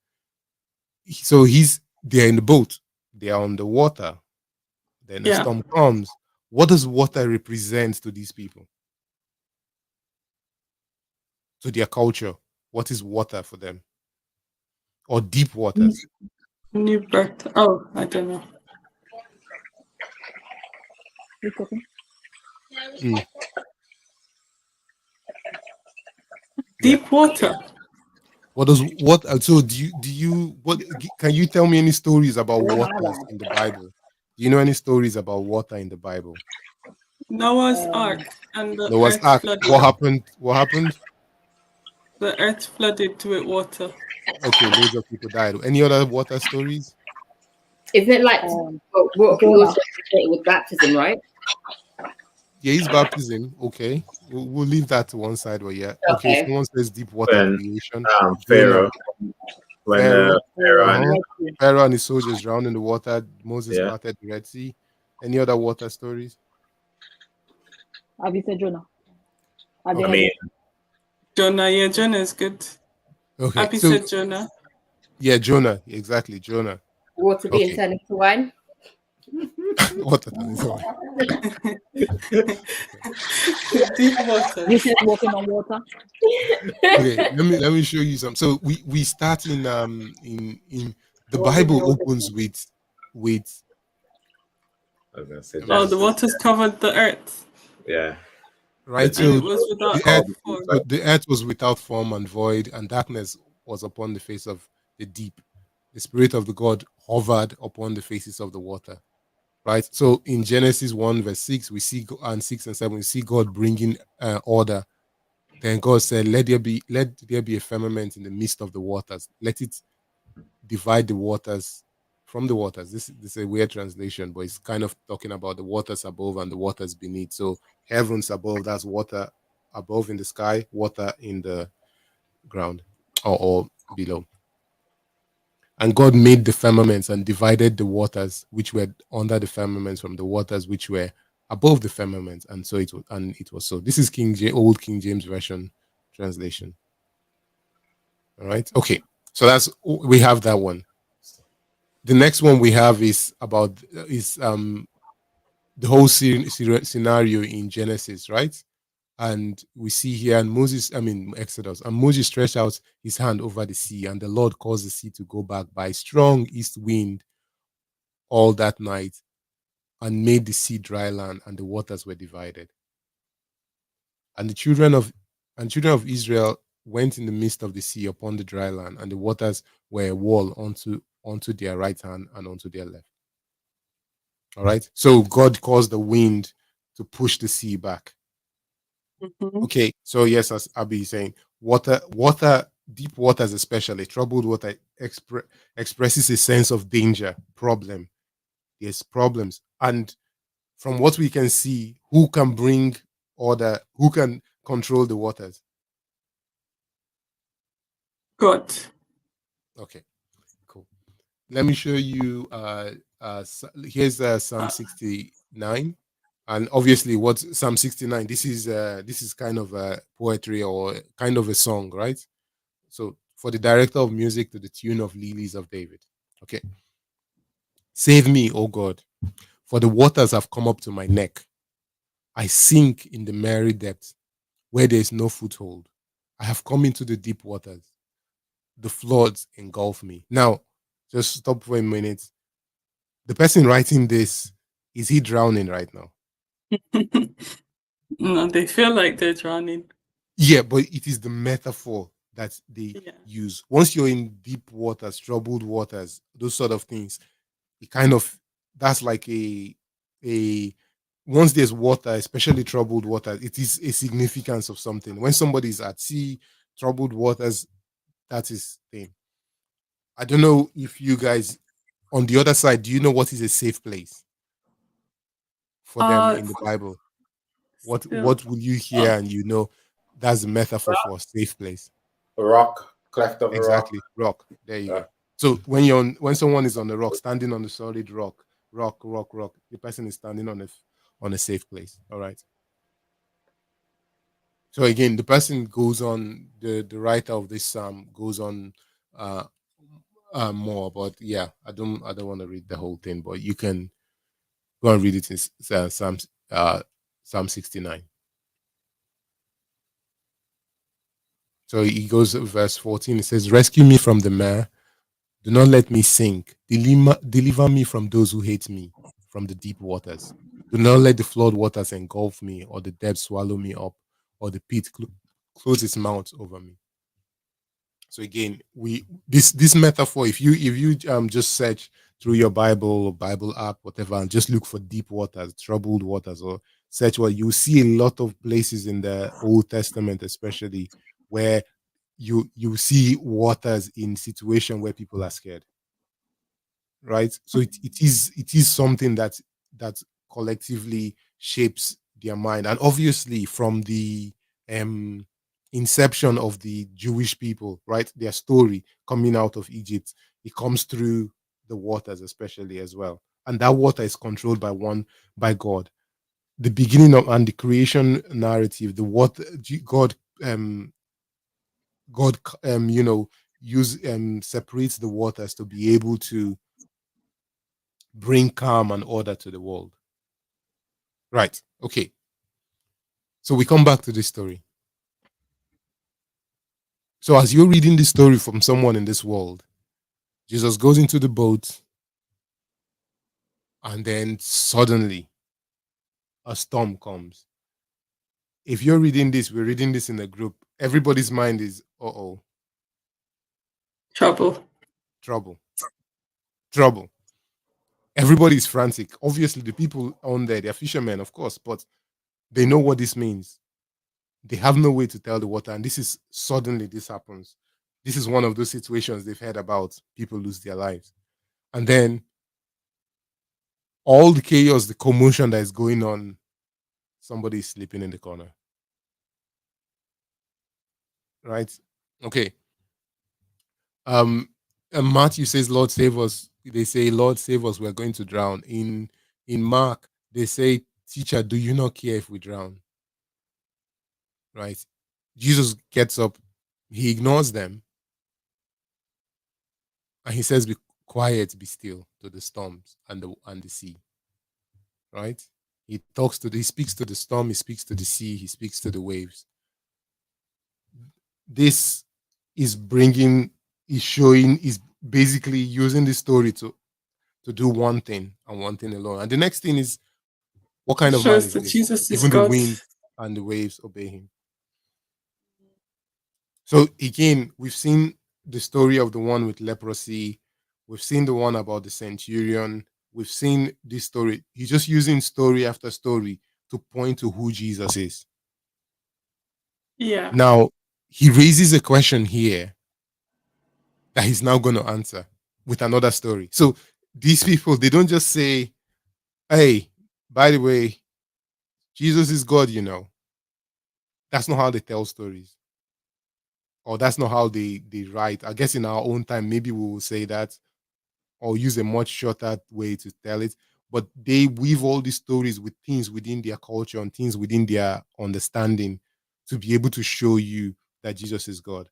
so they're in the boat, they are on the water, then a Yeah. storm comes. What does water represent to these people? To their culture? What is water for them? Or deep waters? New birth. Oh, I don't know. You cooking? Mm, yeah. Deep water. What does what? So do you what? Can you tell me any stories about Oh my waters God. in the Bible? Do you know any stories about water in the Bible? Noah's Um, Ark and the Noah's earth Ark. flooded. What happened? What happened? The earth flooded with water. Okay, loads of people died. Any other water stories? Isn't it like what we Jonah. also associate with baptism, right? Yeah, it's baptism. Okay, we'll leave that to one side. But yeah, okay. If Okay. someone says deep water When creation, Jonah, Pharaoh, when Pharaoh, Pharaoh and uh-huh. Red Sea. Pharaoh and his soldiers drowned in the water. Moses yeah, parted the Red Sea. Any other water stories? Have you said Jonah? Have you I heard mean, it? Jonah. Yeah, Jonah is good. Okay, Abby so said Jonah. yeah, Jonah, exactly, Jonah. Water being Okay, turned into wine. water is all Deep water. Jesus walking on water. okay. Let me show you some. So we start in the What is Bible water? opens with I was gonna say Oh, the Genesis. waters covered the earth, Yeah, right. and So it was the without earth, form. so the earth was without form and void, and darkness was upon the face of the deep. The spirit of the God hovered upon the faces of the water. Right. So in Genesis 1 verse 6, we see and 6 and 7, we see God bringing order. Then God said, let there be a firmament in the midst of the waters. Let it divide the waters from the waters. This is a weird translation, but it's kind of talking about the waters above and the waters beneath. So heavens above, that's water above in the sky, water in the ground or below. And God made the firmaments and divided the waters which were under the firmaments from the waters which were above the firmament. And so it was so. This is Old King James Version translation. All right. Okay. So we have that one. The next one we have is about is the whole scenario in Genesis, right? And we see here, and Exodus, and Moses stretched out his hand over the sea, and the Lord caused the sea to go back by strong east wind all that night, and made the sea dry land, and the waters were divided. And the children of Israel went in the midst of the sea upon the dry land, and the waters were a wall onto their right hand and onto their left. All right. So God caused the wind to push the sea back. Mhm. Okay. So yes, as Abby is saying, water, deep waters, especially troubled water, expresses a sense of danger, problem. Yes, problems. And from what we can see, who can bring order, who can control the waters? God. Okay, cool. Let me show you. Here's Psalm Uh, 69, and obviously, what's Psalm 69? This is kind of a poetry or kind of a song, right? So, for the director of music to the tune of Lilies of David. Okay, save me, O God, for the waters have come up to my neck. I sink in the miry depths where there is no foothold. I have come into the deep waters. The floods engulf me. Now, just stop for a minute. The person writing this, is he drowning right now? no, they feel like they're drowning. Yeah, but it is the metaphor that they Yeah. use. Once you're in deep waters, troubled waters, those sort of things, it kind of, that's like a once there's water, especially troubled water, it is a significance of something. When somebody is at sea, troubled waters, that is thing. I don't know if you guys on the other side, do you know what is a safe place for them Uh, in the Bible? still. What will you hear Oh, and you know that's the metaphor for a safe place? Rock, cleft of a rock. Exactly. Rock. There you Yeah. go. So when you're on, when someone is on the rock, standing on the solid rock, rock, the person is standing on a safe place. All right. So again, the person goes on, the writer of this psalm goes on uh more, but yeah, I don't want to read the whole thing, but you can go and read it in Psalm 69. So he goes verse 14, it says, rescue me from the mire. Do not let me sink. Deliver me from those who hate me, from the deep waters. Do not let the flood waters engulf me, or the depths swallow me up, or the pit close its mouth over me. So again, we this metaphor. If you just search through your Bible or Bible app, whatever, and just look for deep waters, troubled waters, or search what you see a lot of places in the Old Testament, especially where you see waters in situation where people are scared, right? So it is something that collectively shapes their mind, and obviously from the um inception of the Jewish people, right, their story coming out of Egypt, it comes through the waters especially as well, and that water is controlled by God. The beginning of and the creation narrative, the water, um god use separates the waters to be able to bring calm and order to the world. Right. Okay. So we come back to this story. So as you're reading this story from someone in this world, Jesus goes into the boat, and then suddenly a storm comes. If you're reading this, we're reading this in a group. Everybody's mind is, oh, trouble. trouble, trouble. Everybody's frantic. Obviously, the people on there, they're fishermen, of course, but they know what this means. They have no way to tell the water, and this is suddenly this happens. This is one of those situations they've heard about. People lose their lives, and then all the chaos, the commotion that is going on, somebody is sleeping in the corner, right? Okay. Um, and Matthew says, "Lord save us." They say, "Lord save us, we're going to drown." In Mark, they say, "Teacher, do you not care if we drown?" Right? Jesus gets up, he ignores them, and he says, "Be quiet, be still," to the storms and the sea. Right? He speaks to the storm, he speaks to the sea, he speaks to the waves. This is bringing, is showing, is basically using the story to do one thing and one thing alone. And the next thing is, what kind It of man shows is that this? Jesus is Even the God. wind and the waves obey him. So again, we've seen the story of the one with leprosy. We've seen the one about the centurion. We've seen this story. He's just using story after story to point to who Jesus is. Yeah. Now, he raises a question here that he's now going to answer with another story. So these people, they don't just say, hey, by the way, Jesus is God, you know. That's not how they tell stories. Or that's not how they write. I guess in our own time, maybe we will say that or use a much shorter way to tell it. But they weave all these stories with things within their culture and things within their understanding to be able to show you that Jesus is God.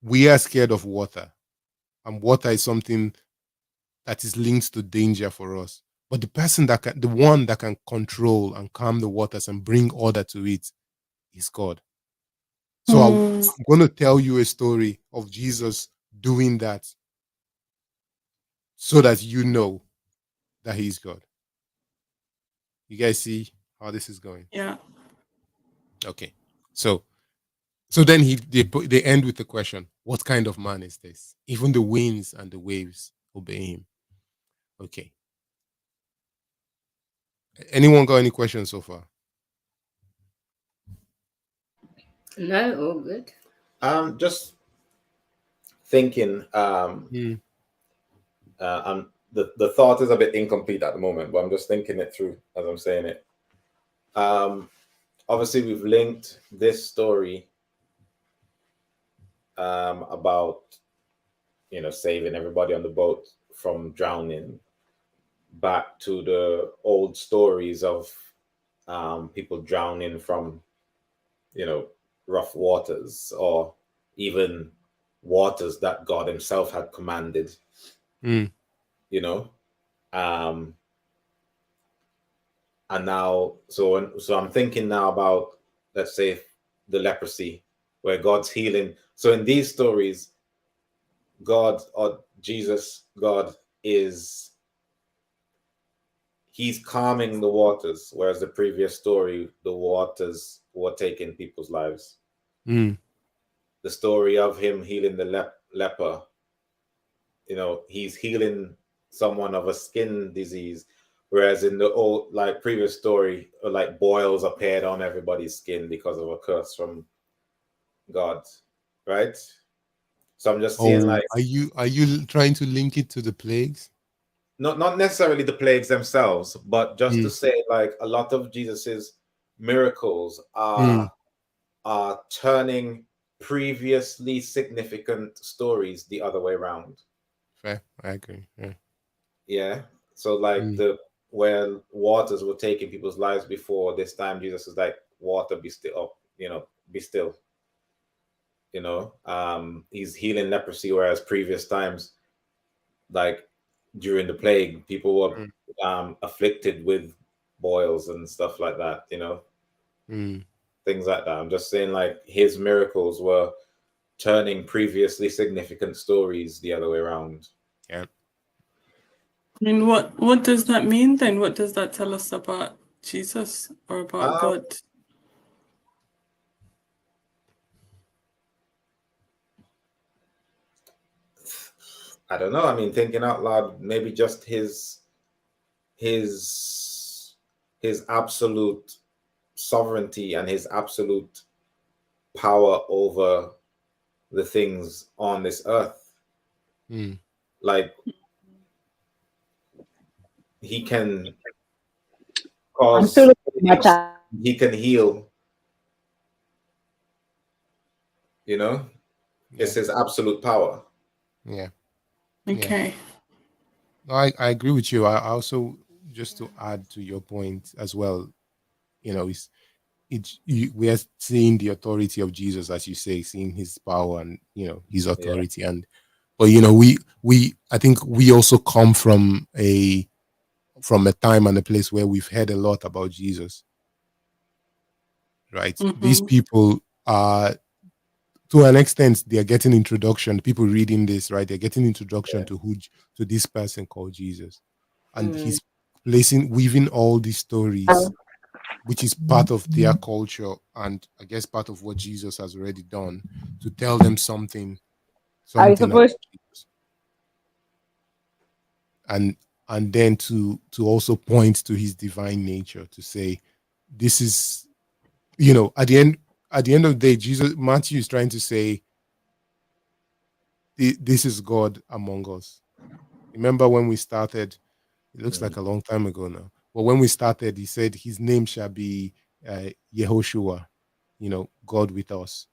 We are scared of water, and water is something that is linked to danger for us. But the one that can control and calm the waters and bring order to it is God. So Mm, I'm going to tell you a story of Jesus doing that so that you know that he's God. You guys see how this is going? yeah. Okay. So so then they end with the question, what kind of man is this? Even the winds and the waves obey him. Okay. Anyone got any questions so far? No, all good. Just thinking. Mm, The thought is a bit incomplete at the moment, but I'm just thinking it through as I'm saying it. Obviously, we've linked this story about saving everybody on the boat from drowning back to the old stories of people drowning from rough waters, or even waters that God Himself had commanded. mm, You know, um, and now so I'm thinking now about, let's say, the leprosy, where God's healing. So in these stories, God, or Jesus, God is, He's calming the waters, whereas the previous story, the waters were taking people's lives. mm, The story of Him healing the leper, He's healing someone of a skin disease, whereas in the old, like, previous story, like, boils appeared on everybody's skin because of a curse from God, right? So I'm just seeing, oh, like, are you trying to link it to the plagues? not necessarily the plagues themselves, but just to Mm, say, like, a lot of Jesus's miracles mm, are turning previously significant stories the other way around. fair, I agree. Yeah. Yeah. So, like, Mm, the where waters were taking people's lives before, this time Jesus is like, water, be still up, be still. He's healing leprosy, whereas previous times, like during the plague, people were mm, afflicted with boils and stuff like that, mm, things like that. I'm just saying, like, his miracles were turning previously significant stories the other way around. yeah. I mean, what does that mean then? What does that tell us about Jesus or about Um, God? I don't know. I mean, thinking out loud, maybe just his his absolute sovereignty and his absolute power over the things on this earth. Mm, Like, he can I'm still cause looking at my chat. he can heal, it's yeah. his absolute power. Yeah. Yeah. Okay. No, I agree with you. I also, just to add to your point as well, it's we are seeing the authority of Jesus, as you say, seeing his power and his Yeah. authority. And but we I think we also come from a time and a place where we've heard a lot about Jesus, right? These Mm-hmm. people are, to an extent, they are getting introduction. People reading this, right? They're getting introduction Yeah. to this person called Jesus, and Mm. he's weaving all these stories, which is part of their culture, and I guess part of what Jesus has already done, to tell them something Are you something about supposed Jesus, and then to also point to his divine nature, to say this is, at the end of the day, Jesus, Matthew is trying to say, this is God among us. Remember when we started, it looks like Mm. a long time ago now, but when we started, he said his name shall be Yehoshua, God with us.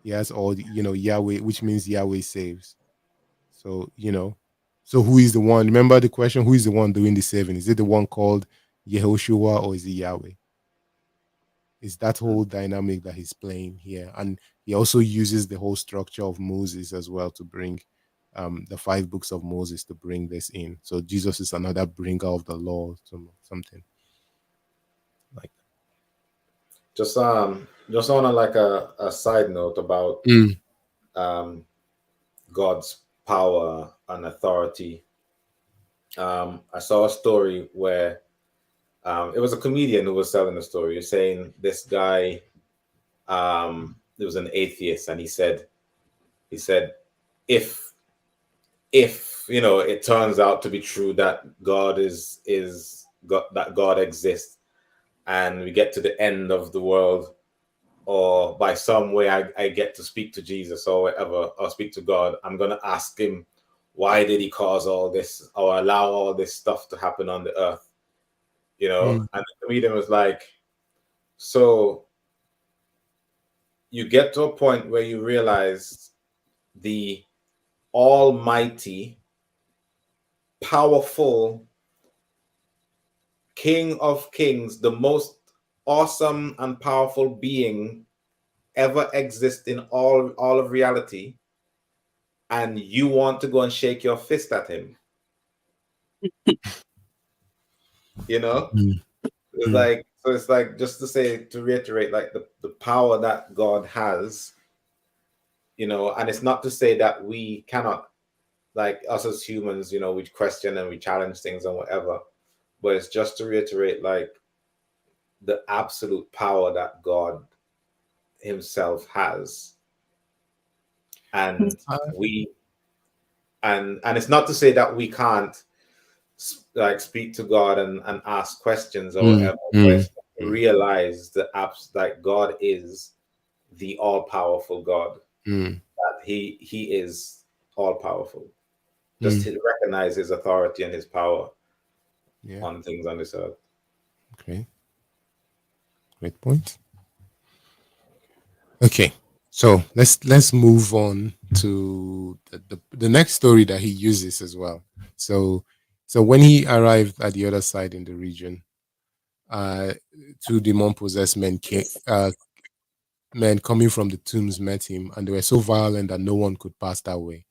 He has all the, Yahweh, which means Yahweh saves. So, so who is the one? Remember the question, who is the one doing the saving? Is it the one called Yehoshua, or is it Yahweh? It's that whole dynamic that he's playing here. And he also uses the whole structure of Moses as well to bring the 5 books of Moses, to bring this in. So Jesus is another bringer of the law, something like Just on a, like, a side note about that. Mm, um God's power and authority. I saw a story where it was a comedian who was telling the story, saying this guy There was an atheist, and he said, if it turns out to be true that God is God, that God exists, and we get to the end of the world, or by some way I get to speak to Jesus or whatever, or speak to God, I'm gonna ask him, why did he cause all this or allow all this stuff to happen on the earth? Mm. And the comedian was like, so you get to a point where you realize the almighty, powerful King of Kings, the most awesome and powerful being ever exist in all of reality, and you want to go and shake your fist at him. Mm. It's Mm. like, so it's like, just to say, to reiterate, like the power that God has, and it's not to say that we cannot, like us as humans, we question and we challenge things and whatever, but it's just to reiterate, like, the absolute power that God himself has. And Uh, we and it's not to say that we can't like speak to God and ask questions or mm. whatever, but Mm. it's to Mm. realize the apps like God is the all-powerful God, Mm. that he is all-powerful. Just Mm. to recognize his authority and his power Yeah. on things on this earth. Okay. Great point. Okay. So let's move on to the next story that he uses as well. So when he arrived at the other side in the region, uh, two demon possessed men coming from the tombs met him, and they were so violent that no one could pass that way.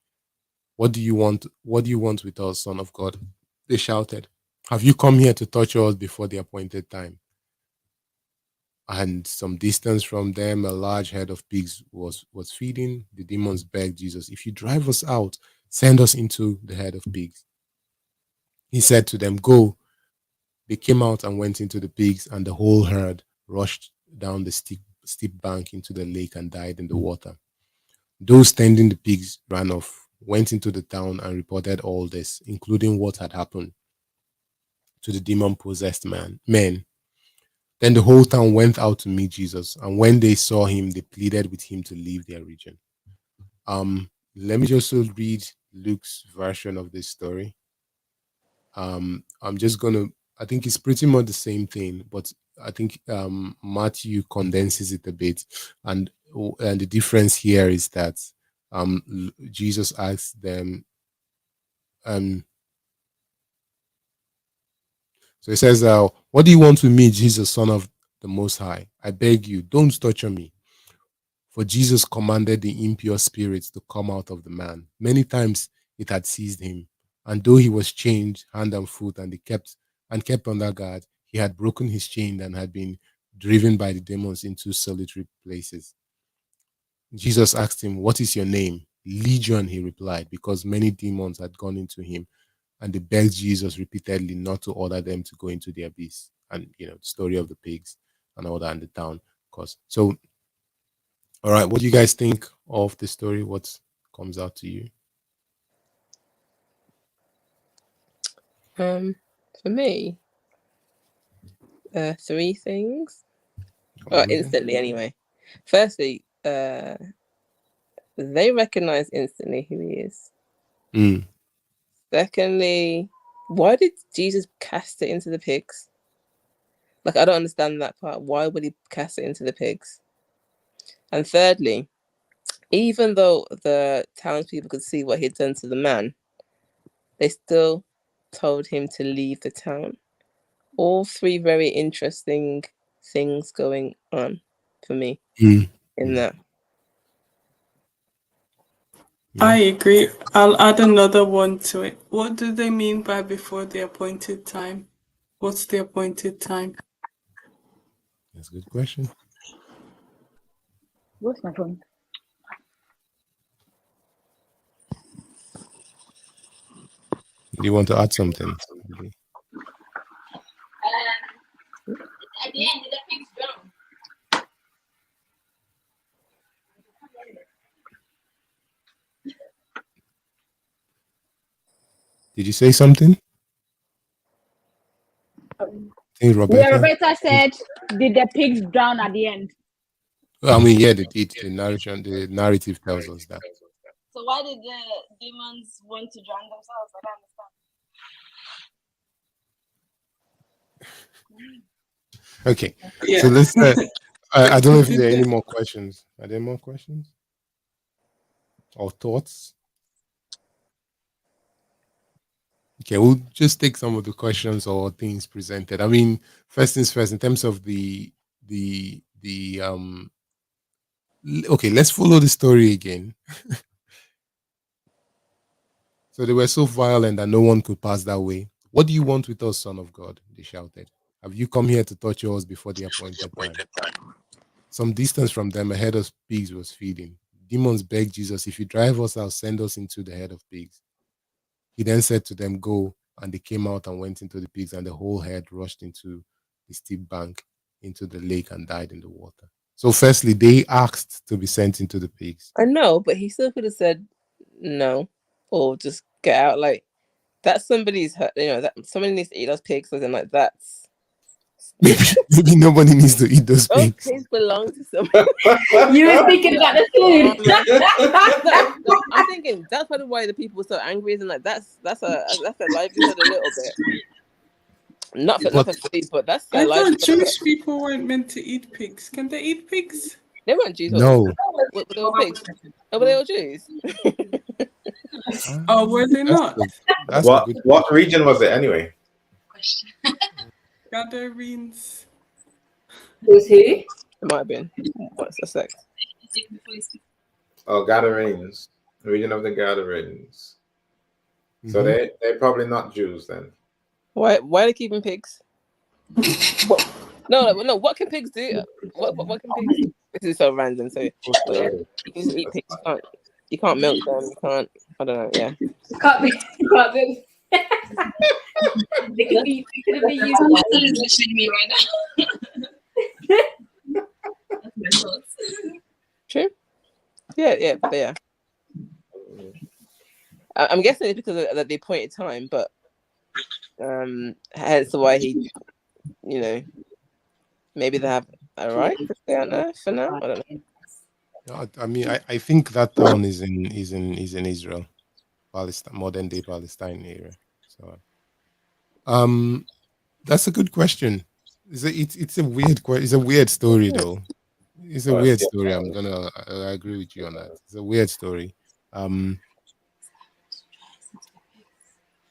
What do you want? What do you want with us, Son of God? They shouted. Have you come here to torture us before the appointed time? And some distance from them, a large herd of pigs was feeding. The demons begged Jesus, if you drive us out, send us into the herd of pigs. He said to them, go. They came out and went into the pigs, and the whole herd rushed down the steep bank into the lake and died in the water. Those tending the pigs ran off, went into the town, and reported all this, including what had happened to the demon possessed men. Then the whole town went out to meet Jesus, and when they saw him, they pleaded with him to leave their region. Let me just read Luke's version of this story. I'm just gonna. I think it's pretty much the same thing, but I think Matthew condenses it a bit, and the difference here is that Jesus asked them. Um, so he says, "What do you want with me, Jesus, Son of the Most High? I beg you, don't torture me." For Jesus commanded the impure spirits to come out of the man. Many times it had seized him, and though he was chained hand and foot, and kept under guard, he had broken his chain and had been driven by the demons into solitary places. Jesus asked him, "What is your name?" Legion, he replied, because many demons had gone into him, and they begged Jesus repeatedly not to order them to go into the abyss. And the story of the pigs and all that in the town. Cause so all right, what do you guys think of the story? What comes out to you? For me, three things. Amazing. Instantly anyway. Firstly, they recognize instantly who he is. Mm. Secondly, why did Jesus cast it into the pigs? Like, I don't understand that part. Why would he cast it into the pigs? And thirdly, even though the townspeople could see what he'd done to the man, they still told him to leave the town. All three very interesting things going on for me Mm. in Mm. that. I Yeah, agree. I'll add another one to it. What do they mean by before the appointed time? What's the appointed time? that's a good question. What's my phone? Do you want to add something? At the end, did the pigs drown? Did you say something? I think Yeah, Rebecca. Roberta said, "Did the pigs drown at the end?" I mean, yeah, they did. The narrative tells us that. So why did the demons want to drown themselves? I don't understand. Okay, Yeah. so let's. I don't know if there are any Continue. more questions. Are there more questions or thoughts? Okay, we'll just take some of the questions or things presented. I mean, first things first, in terms of the okay, let's follow the story again. So they were so violent that no one could pass that way. What do you want with us, Son of God? They shouted. Have you come here to touch yours before the appointed time? Some distance from them, a herd of pigs was feeding. Demons begged Jesus, if you drive us out, send us into the herd of pigs. He then said to them, go. And they came out and went into the pigs, and the whole herd rushed into the steep bank, into the lake, and died in the water. So, firstly, they asked to be sent into the pigs. I know, but he still could have said no, or just get out. Like that's somebody's hurt. You know that somebody needs to eat those pigs. So then, like that's Maybe nobody needs to eat those those pigs. pigs belong to somebody. You were thinking about the food. No, I'm thinking that's probably why the people were so angry. And like that's a livelihood a little bit. Not for food, but that's I their thought livelihood. Jewish people weren't meant to eat pigs. Can they eat pigs? They weren't Jews. No. Were they all pigs? Oh, were they all Jews? Oh, were they not? That's a good What region was it anyway? Gadarenes. Who's who? It might have been. What's the sex? Oh, Gadarenes, region of the Gadarenes. So Mhm. they're probably not Jews then. Why are they keeping pigs? No. What can pigs do? What can pigs do? This is so random. So but yeah, you can just eat pigs. You can't milk them. You can't. I don't know. Yeah. Can't be. They could be used. That is literally me right now. That's my thoughts. True. Yeah. But yeah. I'm guessing it's because of the appointed time, but hence why he, maybe they have a right to stay on Earth for now. I don't know. I mean, I think that town is in Israel, Palestine, modern day Palestine area. So, that's a good question. It's a weird it's a weird story though. It's a weird story. I agree with you on that. It's a weird story.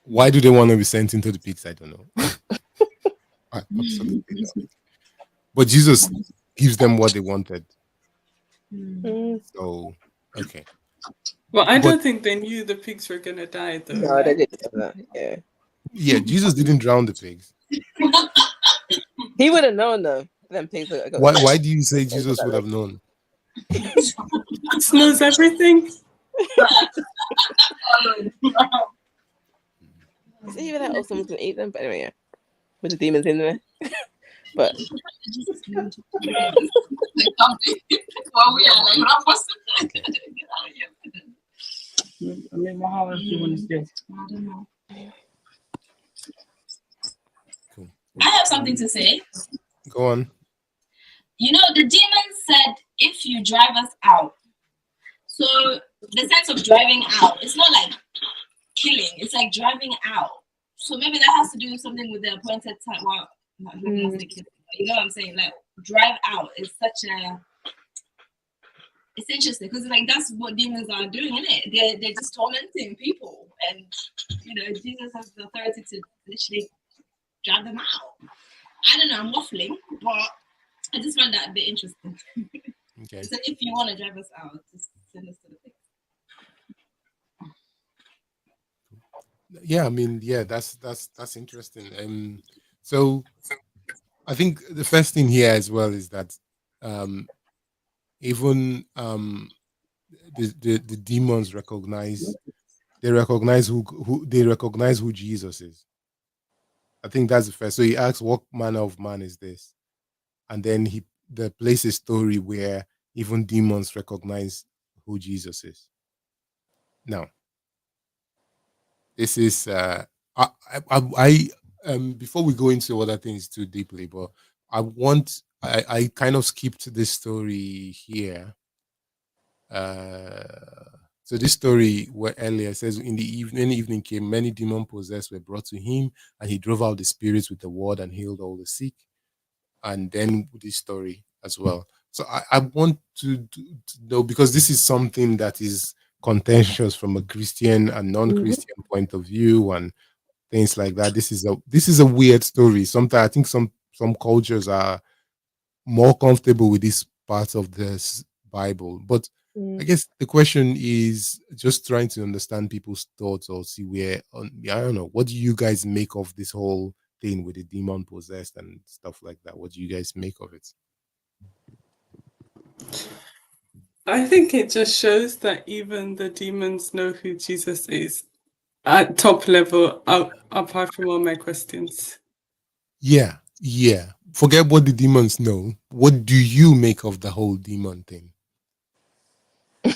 Why do they want to be sent into the pigs? I don't know. Absolutely not. But Jesus gives them what they wanted. So okay. Well, I don't think they knew the pigs were gonna die though. No, right? they didn't know that. Yeah. Yeah, Jesus didn't drown the pigs. He would have known though. Them pigs are Why do you say Jesus would have known? Jesus knows everything. It's either that or someone's gonna eat them. But anyway, yeah. With the demons in there. But Well, we are like not possible. I mean, how else do you want to do? I don't know. Cool. I have something to say. Go on. You know, the demons said, if you drive us out. So the sense of driving out, it's not like killing, it's like driving out. So maybe that has to do with something with the appointed time. Well, not killing, you know what I'm saying? Like, drive out is such a. It's interesting because like that's what demons are doing, isn't it? They're just tormenting people, and Jesus has the authority to literally drive them out. I don't know, I'm waffling, but I just find that a bit interesting. Okay. So if you want to drive us out, just send us to the pig. Yeah, I mean, yeah, that's interesting. So I think the first thing here as well is that even the demons recognize who Jesus is. I think that's the first. So he asks, what manner of man is this? And then they place a story where even demons recognize who Jesus is. Now, This is I before we go into other things too deeply, but I kind of skipped this story here. So this story where earlier says in the evening came, many demon possessed were brought to him, and he drove out the spirits with the word and healed all the sick. And then this story as well. So I want to know, because this is something that is contentious from a Christian and non-Christian point of view and things like that. This is a weird story. Sometimes I think some cultures are more comfortable with this part of this Bible. But I guess the question is just trying to understand people's thoughts or see where I don't know. What do you guys make of this whole thing with the demon possessed and stuff like that? What do you guys make of it? I think it just shows that even the demons know who Jesus is at top level, apart from all my questions. Yeah. Forget what the demons know. What do you make of the whole demon thing?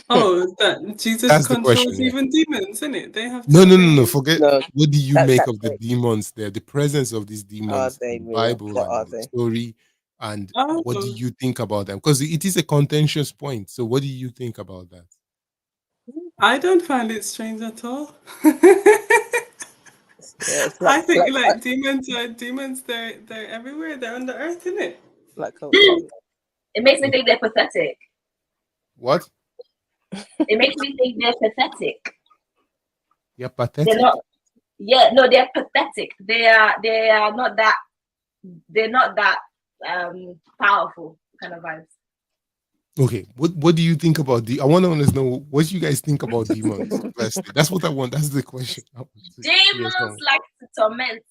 Oh, that Jesus That's the question. controls Yeah. even demons, isn't it? They have to No. obey him. Forget. No, What do you make that's of the it. demons there? The presence of these Are demons they in the real? Bible What and are in the they? story, and Oh, what do you think about them? Because it is a contentious point. So, what do you think about that? I don't find it strange at all. Yeah, it's I think like demons are demons. They're everywhere. They're on the earth, isn't it? like It makes me think they're pathetic. What? It makes me think they're pathetic. You're They're pathetic. not. Yeah, no, they're pathetic. They are not that. They're not that powerful kind of vibes. Okay. What do you think about I want to know what you guys think about demons. Firstly, that's what I want. That's the question. I want to hear Demons some. like to torment.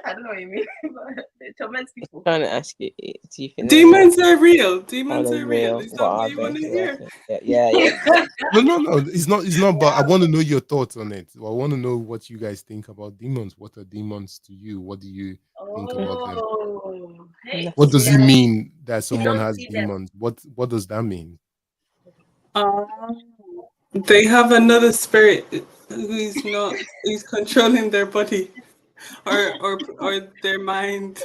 I don't know what you mean, but they torment people. trying to ask you, do you think Demons are real. are Demons they are real. real? Is What that what are you they? want to hear? Yeah. No. It's not. It's not. But I want to know your thoughts on it. I want to know what you guys think about demons. What are demons to you? What do you think about them? Oh, hey, What does it yeah. mean that You someone don't has see them. demons? What does that mean? They have another spirit who's controlling their body or their mind.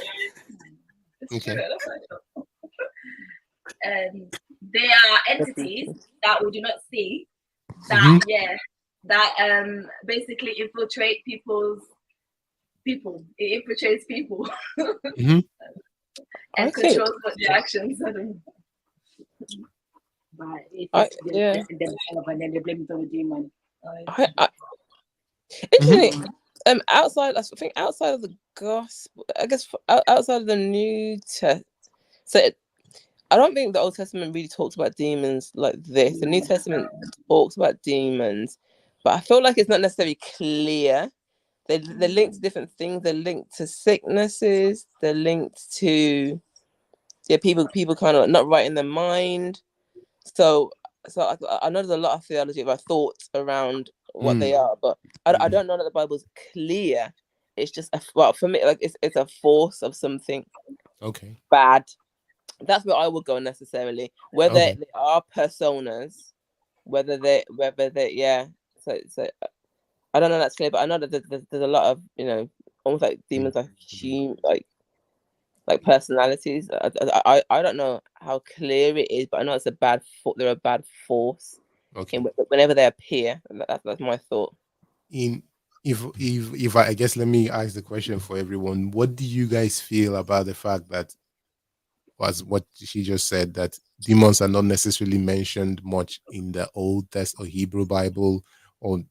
Okay. They are entities that we do not see. Mhm. That basically infiltrate people. It infiltrates people Mhm. and I think controls what their actions. I don't know. But if I it's yeah. themselves and then they blame it on the demon. Interestingly, outside I think outside of the gospel, I guess outside of the New Testament, I don't think the Old Testament really talks about demons like this. The New Testament talks about demons, but I feel like it's not necessarily clear. They're linked to different things. They're linked to sicknesses. They're linked to people kind of not right in their mind. So I know there's a lot of theology about thoughts around what they are, but I don't know that the Bible's clear. It's just for me, like it's a force of something Okay. bad. That's where I would go necessarily. Whether Okay. they are personas, whether they yeah. So I don't know that's clear, but I know that there's a lot of almost like demons are human, like personalities. I don't know how clear it is, but I know it's they're a bad force. Okay. Whenever they appear, that's my thought. If I guess, let me ask the question for everyone. What do you guys feel about the fact that was what she just said, that demons are not necessarily mentioned much in the Old Testament or Hebrew Bible, or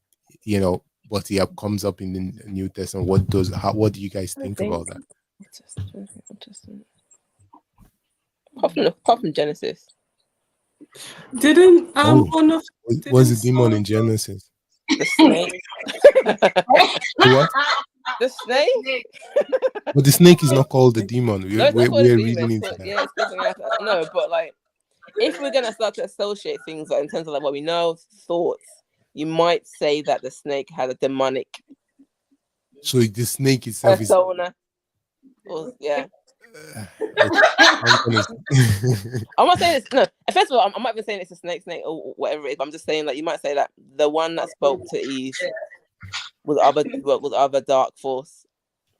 but he comes up in the New Testament? What do you guys think about that? Apart from Genesis. Didn't one of what's the demon in Genesis? The snake. What? The snake? But the snake is not called the demon. No, it's not called a demon. Reading into that. Yeah, it's something else. No, but like, if we're gonna start to associate things like in terms of like what we know, thoughts, you might say that the snake has a demonic. So the snake itself persona. Yeah. I'm not saying it's no. First of all, I'm not even saying it's a snake or whatever it is. I'm just saying like you might say that the one that spoke to Eve with other dark force.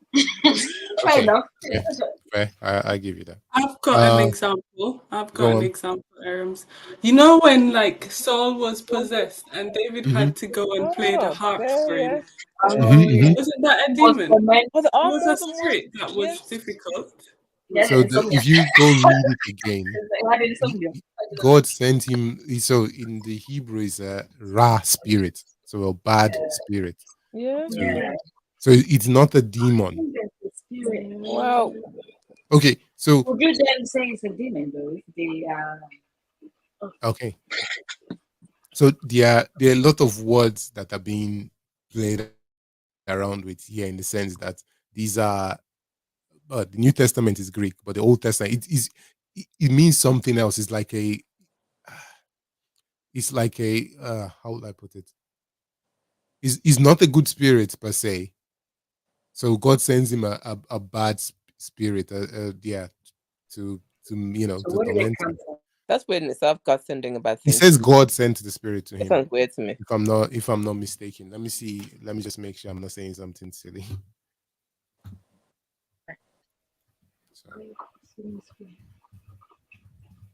Fair Okay. enough. Fair. Fair. I give you that. I've got an Uh, example. I've got go an on. example, Arams. You know when like Saul was possessed and David Mm-hmm. had to go and play the Oh, harp yeah, for yeah. him? Oh yeah. Wasn't that a Was demon? torment. Oh, there It are was more a than one. spirit that was Yes. difficult. Yeah, So insomnia. if you go read it again, Why did insomnia? God sent him. So in the Hebrew is a Ra spirit, so a bad spirit. Yeah. To so it's not a demon. Spirit. Wow. Okay, so Would you then say it's a demon though? If they okay, so there are a lot of words that are being played around with here in the sense that these are the New Testament is Greek, but the Old Testament it means something else. It's like a how would I put it? Is not a good spirit per se. So God sends him a bad spirit, yeah, to so to where did they torment come him. from? That's weird in itself. God sending a bad He thing. says God sent the spirit to That him. sounds weird to me. If I'm not mistaken. Let me see. Let me just make sure I'm not saying something silly. So,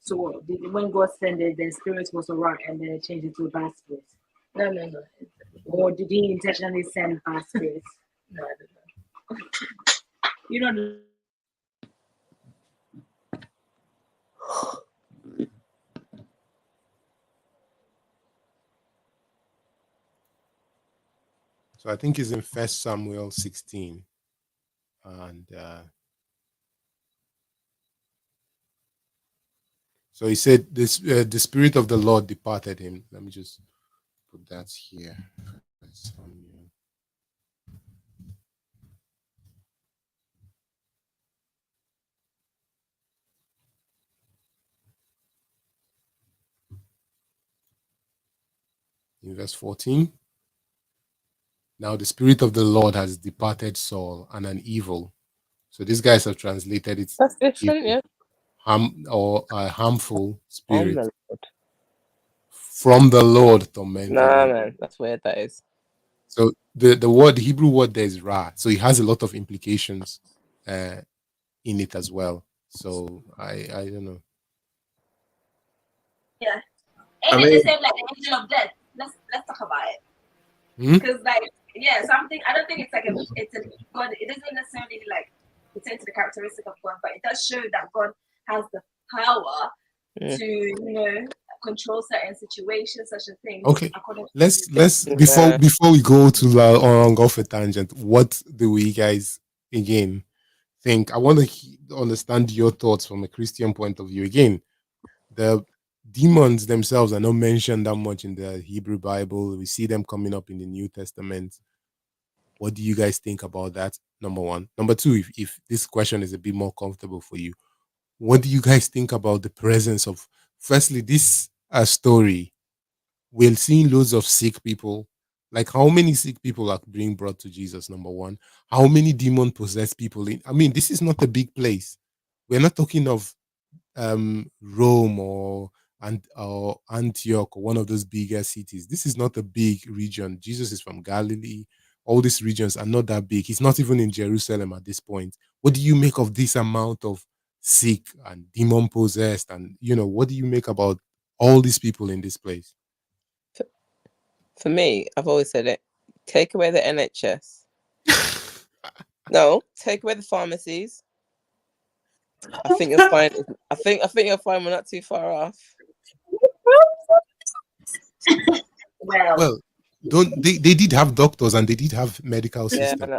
So what, when God sent it, the spirit was alright and then it changed it to a bad spirit? No, no, no. Or did he intentionally send bad spirits? No, I don't know. You know, so I think it's in First Samuel 16, and so he said this the spirit of the Lord departed him. Let me just put that here. First Samuel. In verse 14. Now the spirit of the Lord has departed Saul, and an evil. So these guys have translated it That's different, evil, yeah. or a harmful On spirit the Lord. from the Lord tormented Nah, him. man, that's weird. That is. So the Hebrew word there is ra. So it has a lot of implications uh, in it as well. So I don't know. Yeah. I Ain't it mean, the same like the angel of death? Let's talk about it. Hmm? Because like something I don't think it's like it's a God. It doesn't necessarily like pertain to the characteristic of God, but it does show that God has the power to control certain situations, such as things. Okay. According to Let's Yeah. before we go to on off a tangent, what do we guys again think? I want to understand your thoughts from a Christian point of view. Again, the demons themselves are not mentioned that much in the Hebrew Bible. We see them coming up in the New Testament. What do you guys think about that? Number one. Number two, if this question is a bit more comfortable for you, what do you guys think about the presence of, firstly, this story? We're seeing loads of sick people. Like, how many sick people are being brought to Jesus? Number one. How many demon possessed people? I mean, this is not a big place. We're not talking of Rome or Antioch or one of those bigger cities. This is not a big region. Jesus is from Galilee. All these regions are not that big. He's not even in Jerusalem at this point. What do you make of this amount of sick and demon possessed? And what do you make about all these people in this place? For me, I've always said it. Take away the NHS. No, take away the pharmacies. I think you'll find. I think you'll find we're not too far off. Well, don't they did have doctors and they did have medical Yeah, system.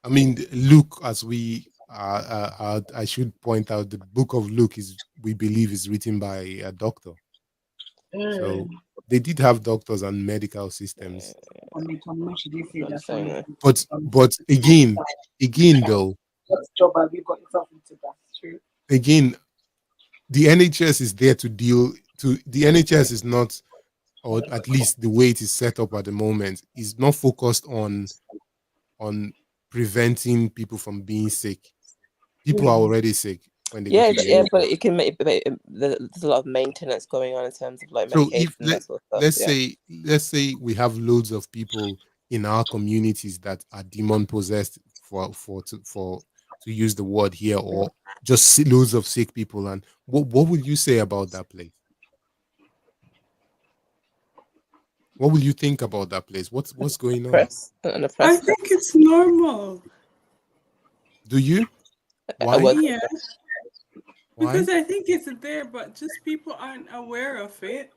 I mean, Luke, as we I should point out, the book of Luke we believe is written by a doctor. So they did have doctors and medical systems. But again though, what job have you got yourself into? That's true. again, the NHS is there to deal to the NHS is not, or at least the way it is set up at the moment, is not focused on preventing people from being sick. People are already sick when they go to the NHS. but it can make. There's a lot of maintenance going on in terms of like So medication and that sort of stuff. let's say we have loads of people in our communities that are demon possessed, to use the word here, or just loads of sick people? And what would you say about that place? What will you think about that place? What's going on? Press and a I press. think it's normal. Do you? I Why? work. Yeah, Why? because I think it's there, but just people aren't aware of it,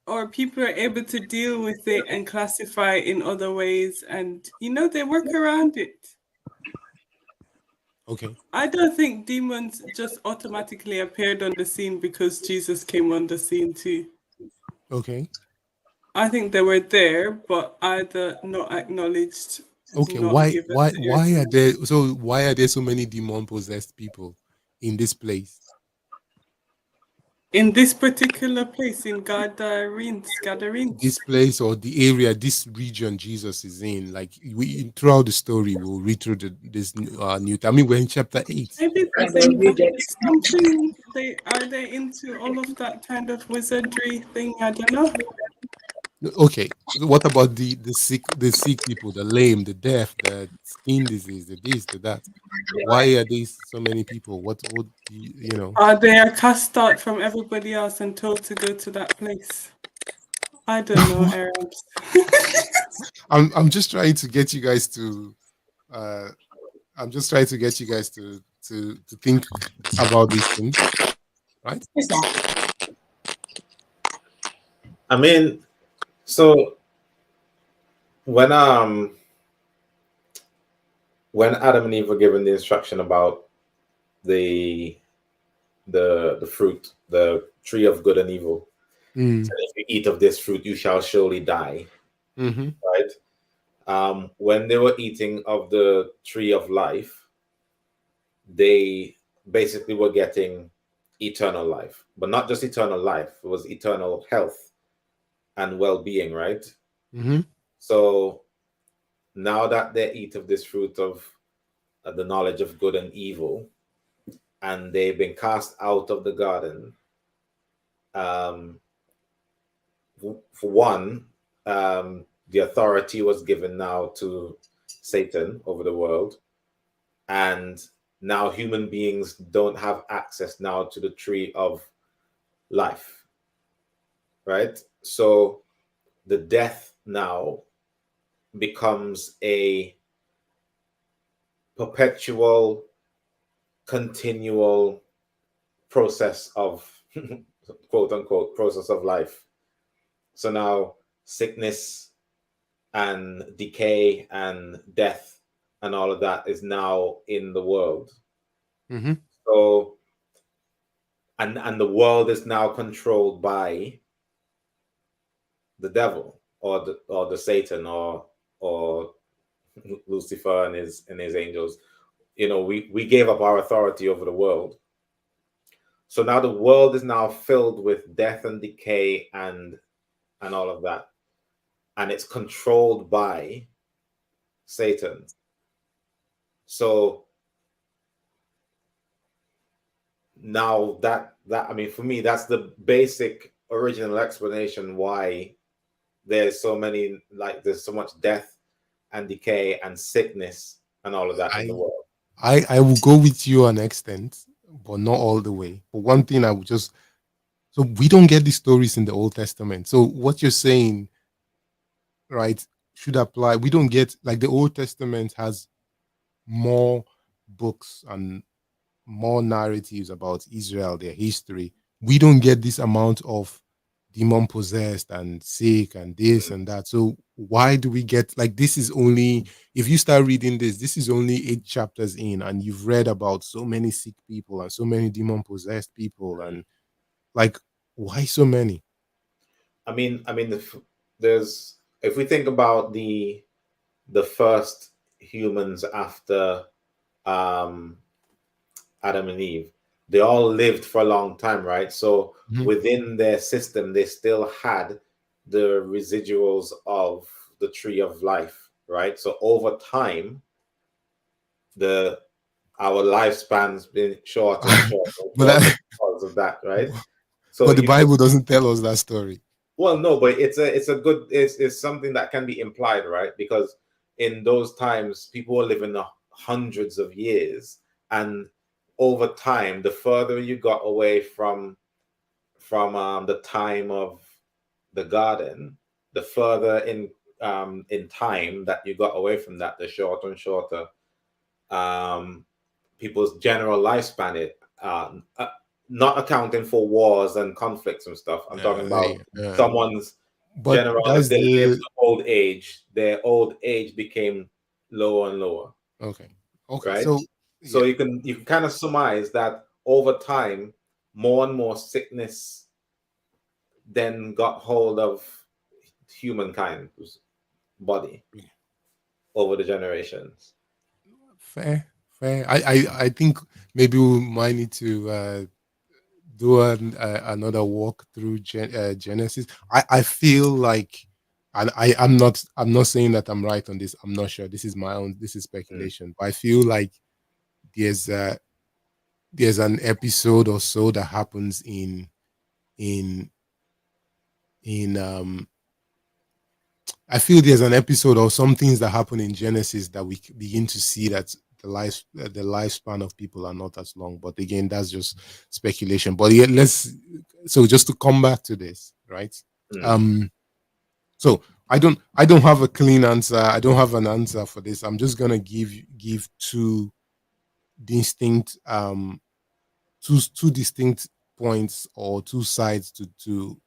or people are able to deal with it and classify it in other ways, and they work around it. Okay. I don't think demons just automatically appeared on the scene because Jesus came on the scene too. Okay. I think they were there, but either not acknowledged, Okay. not Why? given Why? the Why are there? So why are there so many demon possessed people in this place? in this particular place in Gadarenes. This place or the area, this region Jesus is in. Like we throughout the story, we'll read through this new. I mean, we're in chapter 8. Maybe And they then might reject. be something. They into all of that kind of wizardry thing? I don't know. Okay. So what about the sick people, the lame, the deaf, the skin disease, the this, the that? Why are these so many people? What you know? They are cast out from everybody else and told to go to that place. I don't know, Arabs. I'm just trying to get you guys to uh I'm just trying to get you guys to think about these things, right? It's not. I mean, so when um when Adam and Eve were given the instruction about the the fruit, the tree of good and evil, Mm. said, if you eat of this fruit, you shall surely die. Mm-hmm. Right? When they were eating of the tree of life, they basically were getting eternal life, but not just eternal life, it was eternal health and well-being, right? Mm-hmm. So now that they eat of this fruit of the knowledge of good and evil, and they've been cast out of the garden, um, for one, the authority was given now to Satan over the world, and now human beings don't have access now to the tree of life, right? So the death now becomes a perpetual, continual process of quote unquote process of life. So now sickness and decay and death and all of that is now in the world. Mm-hmm. So and the world is now controlled by the devil or the Satan or Lucifer and his angels. We gave up our authority over the world. So now the world is now filled with death and decay and all of that. And it's controlled by Satan. So now that I mean, for me, that's the basic original explanation why there's so many, like there's so much death and decay and sickness and all of that in the I world. I will go with you an extent, but not all the way. But one thing I would just so we don't get these stories in the Old Testament. So what you're saying, right, should apply. We don't get like the Old Testament has more books and more narratives about Israel, their history. We don't get this amount of demon possessed and sick and this and that. So why do we get like this is only if you start reading this is only 8 chapters in, and you've read about so many sick people and so many demon possessed people, and like why so many? There's if we think about the first humans after um Adam and Eve, they all lived for a long time, right? So Mhm. within their system, they still had the residuals of the tree of life, right? So over time, the our lifespan's been short and short and but short that, because of that, right? So but the you could, Bible doesn't tell us that story. Well, no, but it's a good it's something that can be implied, right? Because in those times, people were living hundreds of years, and over time, the further you got away from the time of the garden, the further in time that you got away from that, the shorter and shorter um, people's general lifspan. Not accounting for wars and conflicts and stuff. I'm talking about someone's but general. If that's they live the to old age, their old age became lower and lower, okay. Okay, right? so So yeah, you can kind of surmise that over time, more and more sickness then got hold of humankind's body over the generations. fair, fair. I think maybe we might need to do another walk through Genesis. I feel like, and I'm not saying that I'm right on this. I'm not sure. This is my own. This is Mm. speculation. But I feel like there's there's an episode or so that happens in in. I feel there's an episode or some things that happen in Genesis that we begin to see that the lifespan of people are not as long. But again, that's just speculation. But yeah, so just to come back to this, right? Mm. Um, so I don't have a clean answer. I don't have an answer for this. I'm just gonna give two distinct two distinct points or two sides to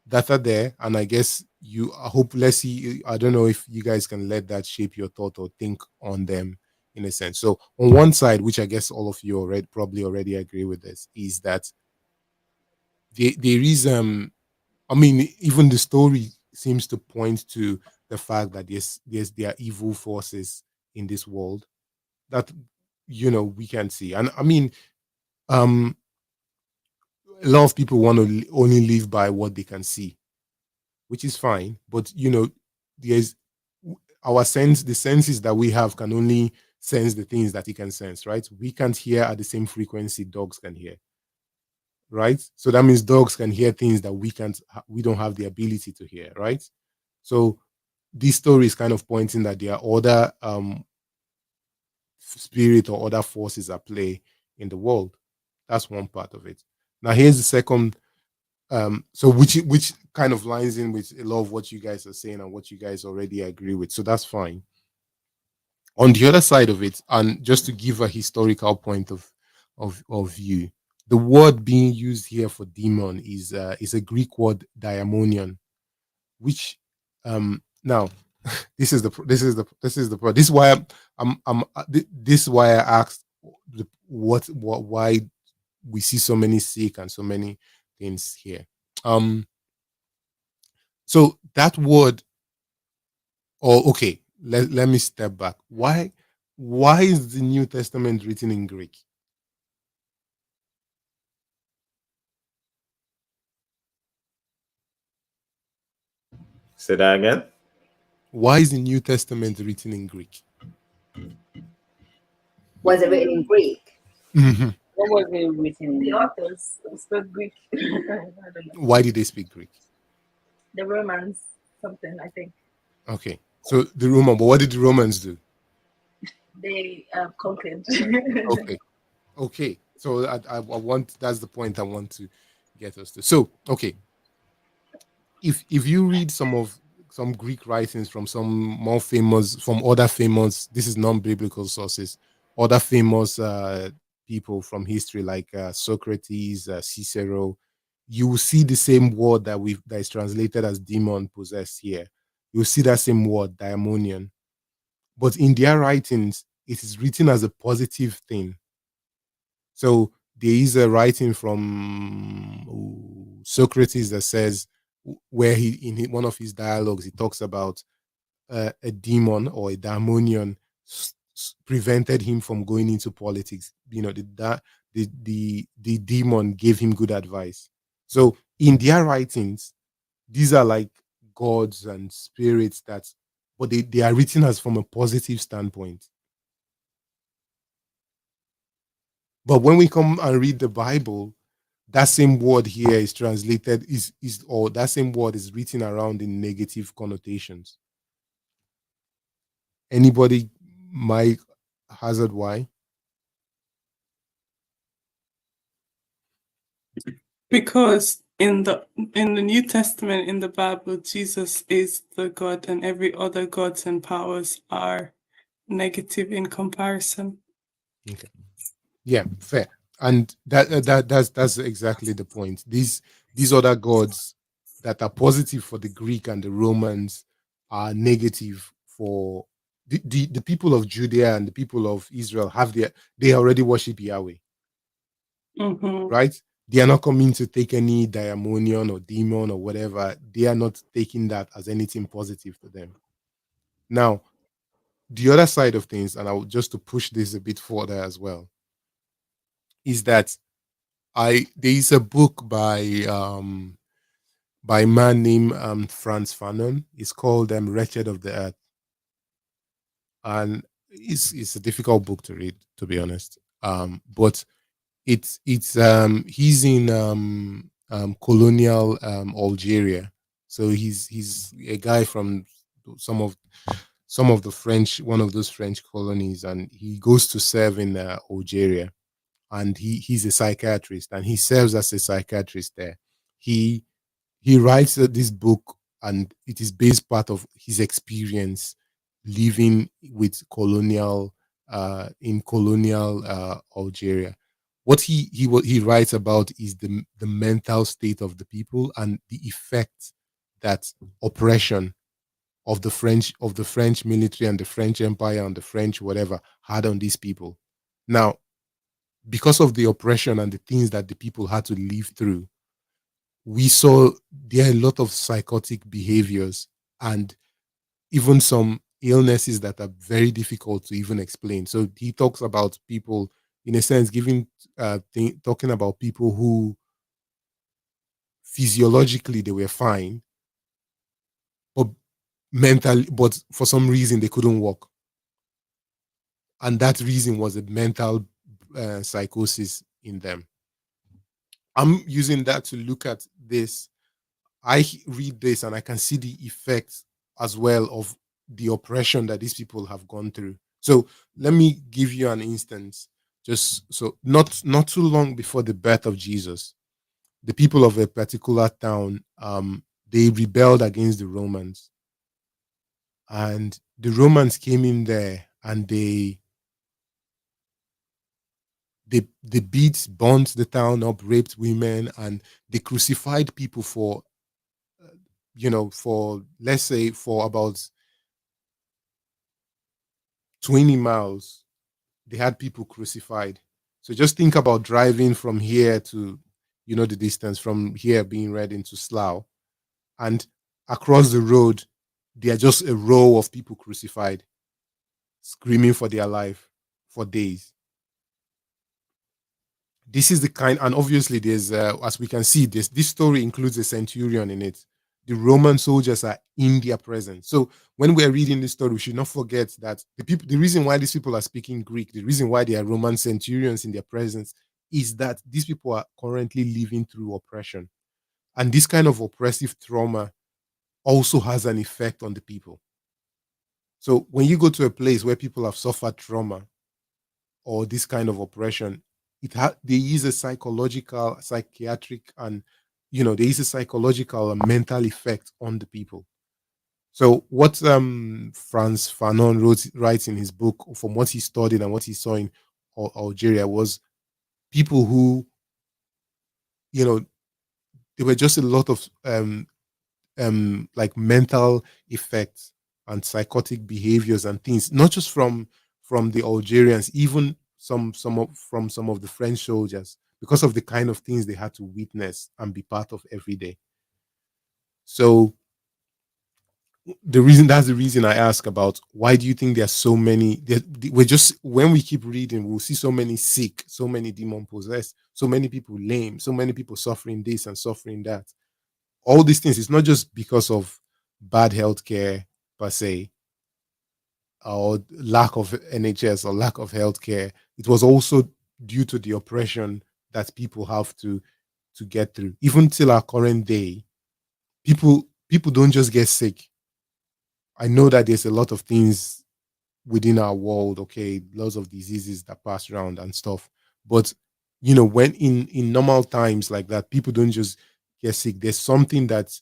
that are there. And I guess I hope, let's see, I don't know if you guys can let that shape your thought or think on them in a sense. So on one side, which I guess all of you already probably already agree with this, is that there is I mean, even the story seems to point to the fact that there are evil forces in this world that we can see. And I mean, um a lot of people want to only live by what they can see, which is fine. But there's the senses that we have can only sense the things that he can sense, right? We can't hear at the same frequency dogs can hear, right? So that means dogs can hear things that we don't have the ability to hear, right? So this story is kind of pointing that there are other spirit or other forces at play in the world. That's one part of it. Now here's the second, so which kind of lines in with a lot of what you guys are saying and what you guys already agree with, so that's fine. On the other side of it, and just to give a historical point of view, the word being used here for demon is a Greek word daimonion, which now this is why this is why I asked why we see so many sick and so many things here. So that word, or okay, let me step back. Why is the New Testament written in Greek? Say that again. Why is the New Testament written in Greek? Was it written in Greek? Mhm. What was it written? The authors spoke Greek. I don't know. Why did they speak Greek? The Romans, something, I think. Okay, so but what did the Romans do? They conquered. Okay, okay. So I want, that's the point I want to get us to. So okay, if you read some Greek writings from from other famous, this is non-biblical sources, other famous people from history like Socrates, Cicero, you will see the same word that is translated as demon possessed here. You will see that same word, daimonion, but in their writings, it is written as a positive thing. So there is a writing from Socrates that says, where one of his dialogues, he talks about a demon or a daimonion prevented him from going into politics. The demon gave him good advice. So in their writings, these are like gods and spirits but they are written as from a positive standpoint. But when we come and read the Bible, that same word here is translated is or that same word is written around in negative connotations. Anybody, Mike Hazard, why? Because in the New Testament, in the Bible, Jesus is the God, and every other gods and powers are negative in comparison. Okay. Yeah, fair. And that's exactly the point. These other gods that are positive for the Greek and the Romans are negative for the people of Judea and the people of Israel. They already worship Yahweh, Mm-hmm. right? They are not coming to take any daimonion or demon or whatever. They are not taking that as anything positive to them. Now, the other side of things, and I will just to push this a bit further as well, is that I there is a book by a man named Franz Fanon. It's called Wretched of the Earth, and it's a difficult book to read, to be honest. But it's he's in colonial Algeria, so he's a guy from some of some of the French, one of those French colonies, and he goes to serve in Algeria, and he's a psychiatrist, and he serves as a psychiatrist there. He he writes this book, and it is based part of his experience living with colonial in colonial Algeria. What what he writes about is the mental state of the people and the effect that oppression of the French military and the French Empire and the French whatever had on these people. Now, because of the oppression and the things that the people had to live through, we saw there are a lot of psychotic behaviors and even some illnesses that are very difficult to even explain. So he talks about people, in a sense, talking about people who physiologically they were fine, but mentally, but for some reason they couldn't walk, and that reason was a mental psychosis in them. I'm using that to look at this. Read this and I can see the effects as well of the oppression that these people have gone through. So let me give you an instance. Just so not too long before the birth of Jesus, the people of a particular town they rebelled against the Romans, and the Romans came in there and they beat, burnt the town up, raped women, and they crucified people for for let's say for about 20 miles, they had people crucified. So just think about driving from here to, the distance from here being read into Slough, and across the road, there are just a row of people crucified, screaming for their life for days. This is the kind, and obviously there's as we can see, this story includes a centurion in it. The Roman soldiers are in their presence. So when we're reading this story, we should not forget that the reason why these people are speaking Greek, the reason why they are Roman centurions in their presence, is that these people are currently living through oppression, and this kind of oppressive trauma also has an effect on the people. So when you go to a place where people have suffered trauma or this kind of oppression, there is a psychological, psychiatric, and there is a psychological and mental effect on the people. So what Franz Fanon writes in his book, from what he studied and what he saw in Algeria, was people who, there were just a lot of like mental effects and psychotic behaviors and things, not just from the Algerians, even from some of the French soldiers, because of the kind of things they had to witness and be part of every day. So that's the reason I ask about why do you think there's so many. We're just when we keep reading, we'll see so many sick, so many demon possessed, so many people lame, so many people suffering this and suffering that. All these things, it's not just because of bad healthcare per se, or lack of NHS or lack of healthcare. It was also due to the oppression that people have to to get through. Even till our current day, people don't just get sick. I know that there's a lot of things within our world, okay, lots of diseases that pass around and stuff. But when in normal times like that, people don't just get sick. There's something that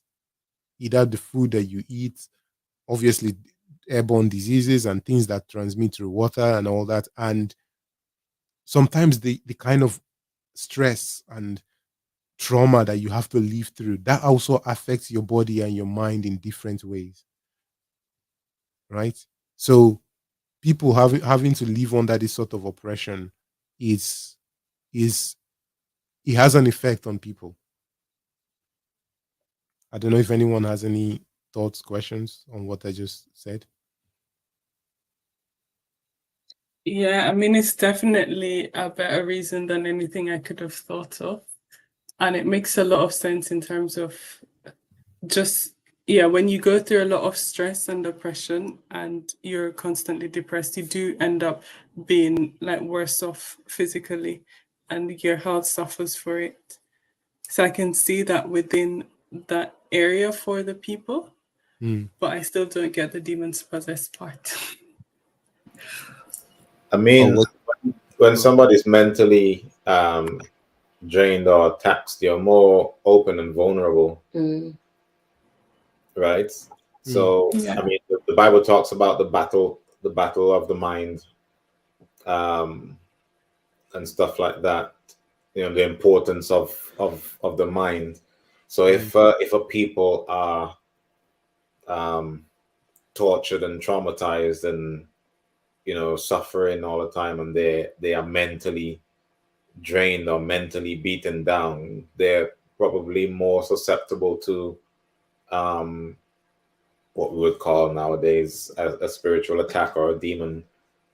either the food that you eat, obviously airborne diseases and things that transmit through water and all that. And sometimes the kind of stress and trauma that you have to live through, that also affects your body and your mind in different ways, right? So people having to live under this sort of oppression is it has an effect on people. I don't know if anyone has any thoughts, questions on what I just said. Yeah, I mean, it's definitely a better reason than anything I could have thought of. And it makes a lot of sense in terms of just, yeah, when you go through a lot of stress and depression and you're constantly depressed, you do end up being like worse off physically and your health suffers for it. So I can see that within that area for the people, but I still don't get the demons possessed part. I mean, what when somebody's mentally drained or taxed, you're more open and vulnerable, right? So, Yeah. I mean, the Bible talks about the battle of the mind, and stuff like that. The importance of the mind. So if a people are tortured and traumatized and suffering all the time, and they are mentally drained or mentally beaten down, they're probably more susceptible to what we would call nowadays a spiritual attack or a demon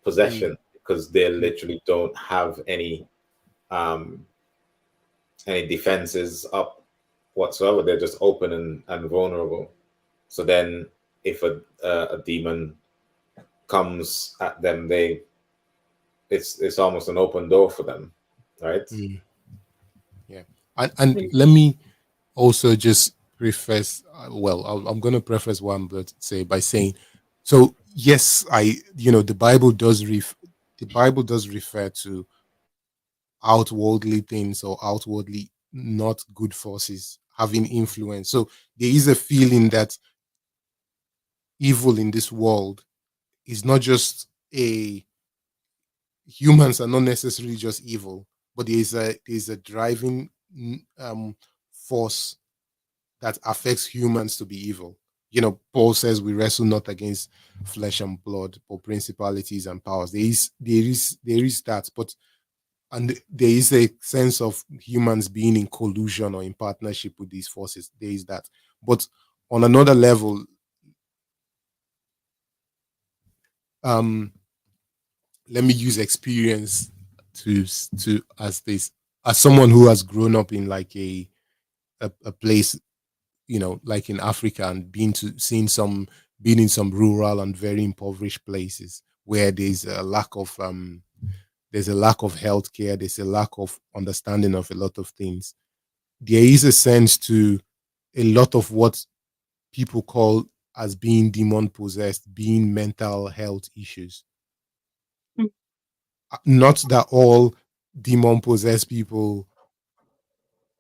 possession, because they literally don't have any defenses up whatsoever. They're just open and vulnerable. So then if a demon comes at them, it's almost an open door for them, right? Yeah. And let me also just preface, I'm going to preface what I'm going to say by saying, so yes, the Bible does refer to outwardly things or outwardly not good forces having influence. So there is a feeling that evil in this world is not just a humans are not necessarily just evil, but there's a driving force that affects humans to be evil. Paul says we wrestle not against flesh and blood, but principalities and powers. There is that, but and there is a sense of humans being in collusion or in partnership with these forces. There is that, but on another level, let me use experience to as someone who has grown up in like a place, like in Africa, and being in some rural and very impoverished places where there's a lack of healthcare, there's a lack of understanding of a lot of things. There is a sense to a lot of what people call as being demon possessed, being mental health issues. Not that all demon possessed people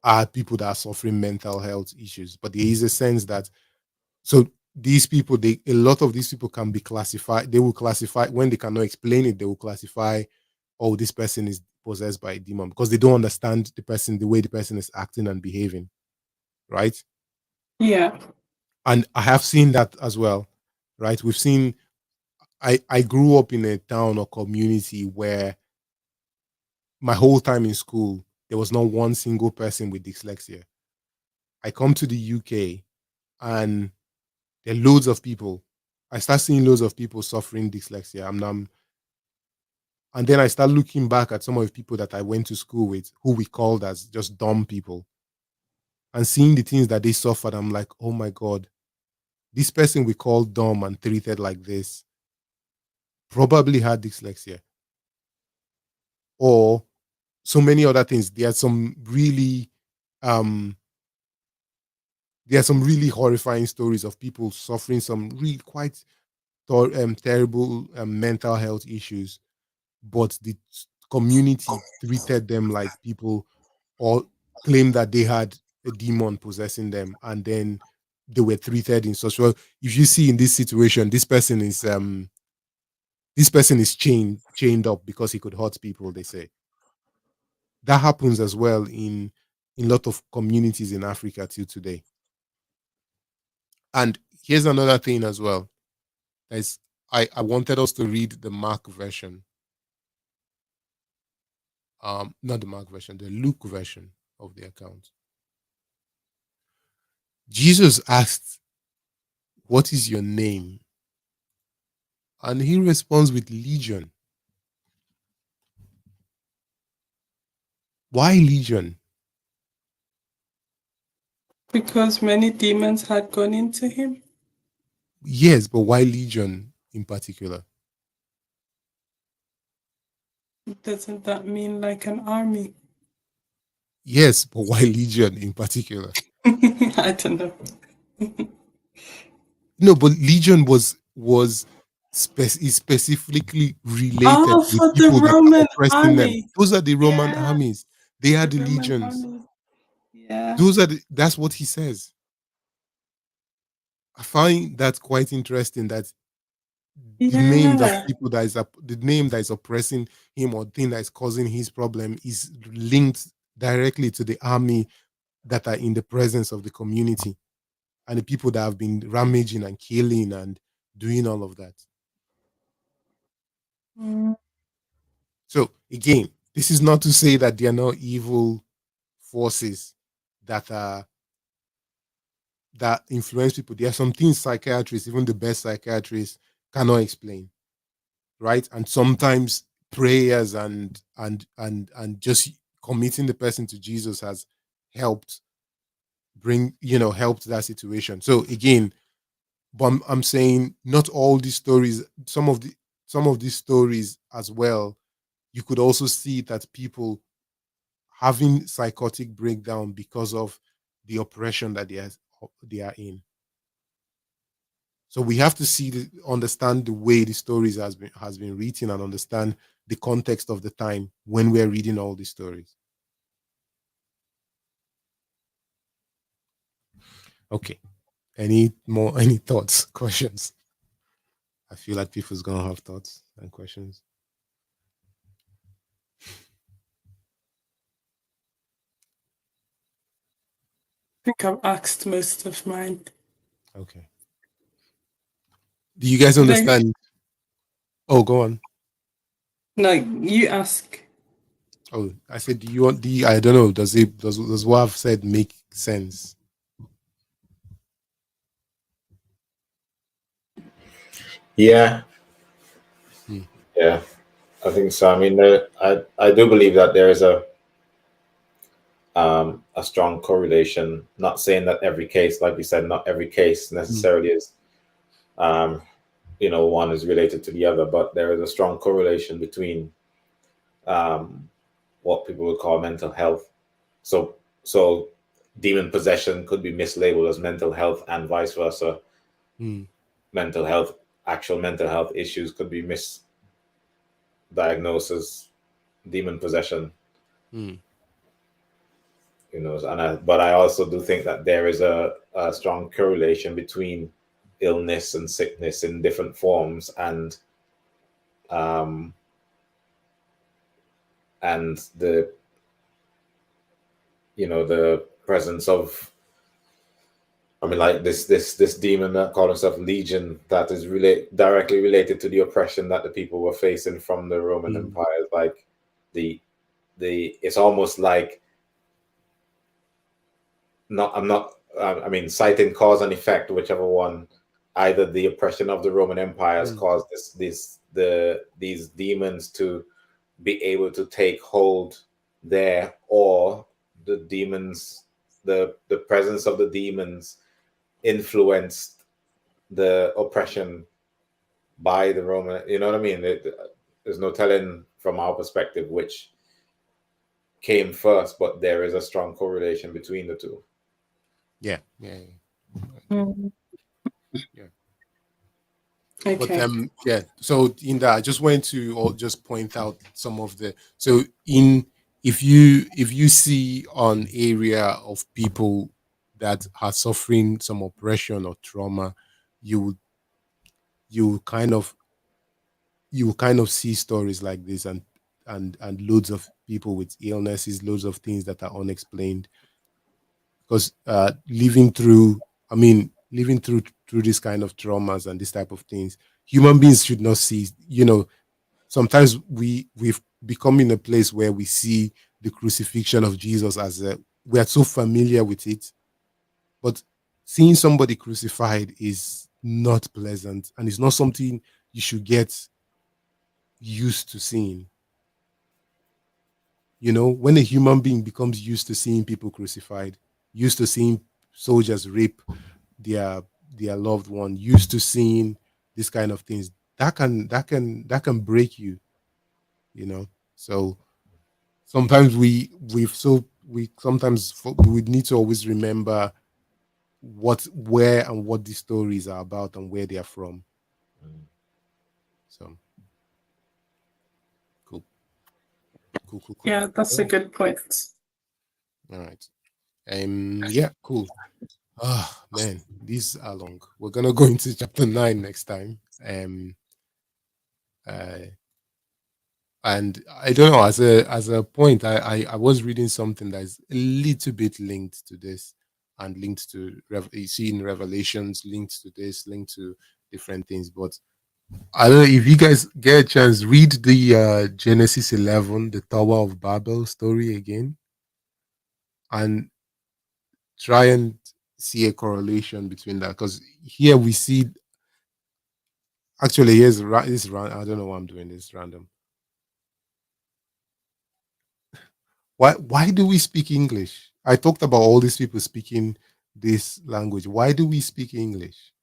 are people that are suffering mental health issues, but there is a sense that so these people, a lot of these people can be classified. They will classify when they cannot explain it. They will classify, oh, this person is possessed by a demon because they don't understand the way the person is acting and behaving, right? Yeah. And I have seen that as well, right? We've seen. I grew up in a town or community where my whole time in school there was not one single person with dyslexia. I come to the UK and there are loads of people. I start seeing loads of people suffering dyslexia. And then I start looking back at some of the people that I went to school with, who we called as just dumb people, and seeing the things that they suffered. I'm like, oh my God, this person we called dumb and treated like this probably had dyslexia or so many other things. There are some really um there are some really horrifying stories of people suffering some really quite terrible mental health issues, but the community treated them like people, or claimed that they had a demon possessing them, and then they were treated in such well. If you see in this situation, this person is chained up because he could hurt people. They say that happens as well in a lot of communities in Africa till today. And here's another thing as well. Is I wanted us to read the Mark version, not the Mark version, the Luke version of the account. Jesus asked, "What is your name?" And he responds with Legion. Why Legion? Because many demons had gone into him. Yes, but why Legion in particular? Doesn't that mean like an army? Yes, but why Legion in particular? I don't know. No, but Legion was is specifically related Oh, with for the people that are Roman oppressing them. army. Those are the Roman Yeah, armies. They are the the Roman legions. army. Yeah. That's what he says. I find that quite interesting that the name that Yeah. people that is the name that is oppressing him, or thing that is causing his problem, is linked directly to the army that are in the presence of the community, and the people that have been ramaging and killing and doing all of that. Mm. So again, this is not to say that there are no evil forces that are that influence people. There are some things psychiatrists, even the best psychiatrists, cannot explain, right? And sometimes prayers and just committing the person to Jesus has helped helped that situation. So again, but I'm saying not all these stories. Some of these stories as well, you could also see that people having psychotic breakdown because of the oppression that they are in. So we have to understand the way the stories has been written, and understand the context of the time when we're reading all these stories. Okay. Any thoughts, questions? I feel like people's gonna have thoughts and questions. I think I've asked most of mine. Okay. Do you guys Did I? understand? Oh, go on. No, you ask. Oh, I said, do you want the? I don't know. Does what I've said make sense? Yeah, Hmm. yeah, I think so. I mean, I do believe that there is a strong correlation. Not saying that every case, like you said, not every case Hmm. necessarily is, um, one is related to the other, but there is a strong correlation between um, what people would call mental health. So demon possession could be mislabeled as mental health, and vice versa. Hmm. Mental health, actual mental health issues could be misdiagnosed as demon possession. Hmm. But I also do think that there is a strong correlation between illness and sickness in different forms, um, and the presence of, I mean, like this demon that called himself Legion, that is directly related to the oppression that the people were facing from the Roman Hmm. Empire. Like the it's almost like, not I'm not I mean, citing cause and effect, whichever one. Either the oppression of the Roman Empire has Hmm. caused these demons to be able to take hold there, or the demons, the presence of the demons influenced the oppression by the Roman. You know what I mean? There's no telling from our perspective came first, but there is a strong correlation between the two. Yeah, yeah, Mm. yeah. But Okay. yeah. So in that, I just wanted to just point out some of the. So in if you see an area of people that are suffering some oppression or trauma, you would you kind of you kind of see stories like this, and loads of people with illnesses, loads of things that are unexplained, because living through, I mean, living through this kind of traumas and this type of things, human beings should not see, sometimes we've become in a place where we see the crucifixion of Jesus as a, we are so familiar with it, but seeing somebody crucified is not pleasant, and it's not something you should get used to seeing. When a human being becomes used to seeing people crucified, used to seeing soldiers rape their their loved one, used to seeing this kind of things, that can break you. So sometimes we sometimes we need to always remember where and what these stories are about and where they are from. So cool, cool, cool, cool. Yeah, that's a good point. All right. Yeah, cool. Ah, man, these are long. We're gonna go into chapter 9 next time. Uh, and I don't know, as a point, I was reading something that is a little bit linked to this, and linked to you see in Revelations, linked to this, linked to different things. But I don't know if you guys get a chance, read the Genesis 11, the Tower of Babel story again, and try and see a correlation between that, because here we see. Actually, this I don't know why I'm doing this random. Why do we speak English? I talked about all these people speaking this language. Why do we speak English?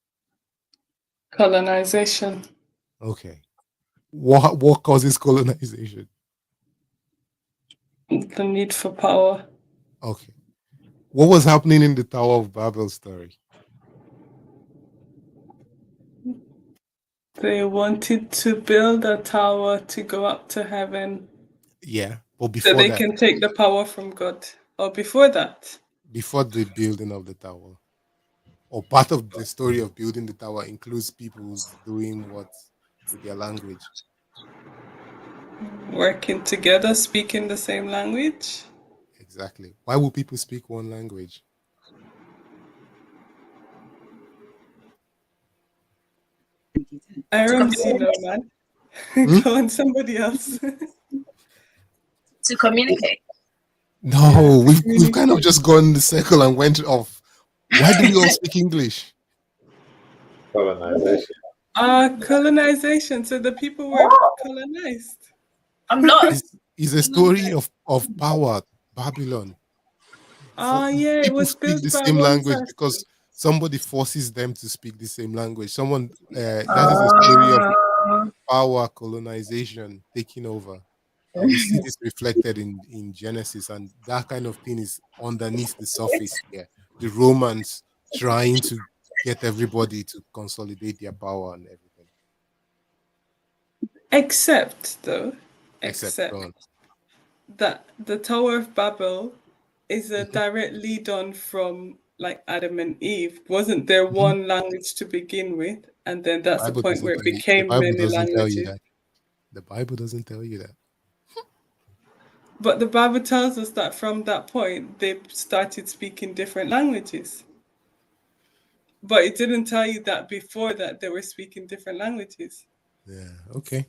Colonization. Okay. What causes colonization? The need for power. Okay. What was happening in the Tower of Babel story? They wanted to build a tower to go up to heaven Yeah, but so before they that, can take the power from God. Or before that. before the building of the tower, or part of the story of building the tower includes people doing what with their language. Working together, speaking the same language. Exactly. Why would people speak one language? I To don't see no communicate. man. Hmm? Go on, somebody else. To communicate. Yeah, No, to we've kind of communicate. just gone in the circle and went off. Why do we all speak English? Colonization. Colonization. So the people were colonized. I'm lost. Is a story of power, Babylon. Yeah, it People was speak built the by same one language person. because somebody forces them to speak the same language. Someone that is a story of Uh, power, colonization, taking over. We see this reflected in Genesis, and that kind of thing is underneath the surface here. The Romans trying to get everybody to consolidate their power and everything. Except, though, Except except God. that the Tower of Babel is a Mhm, direct lead on from like Adam and Eve. Wasn't there mhm. one language to begin with? And then The that's the Bible point doesn't where it tell you. The became Bible many doesn't tell you languages. that. The Bible doesn't tell you that. But the Bible tells us that from that point, they started speaking different languages. But it didn't tell you that before that they were speaking different languages. Yeah. Okay.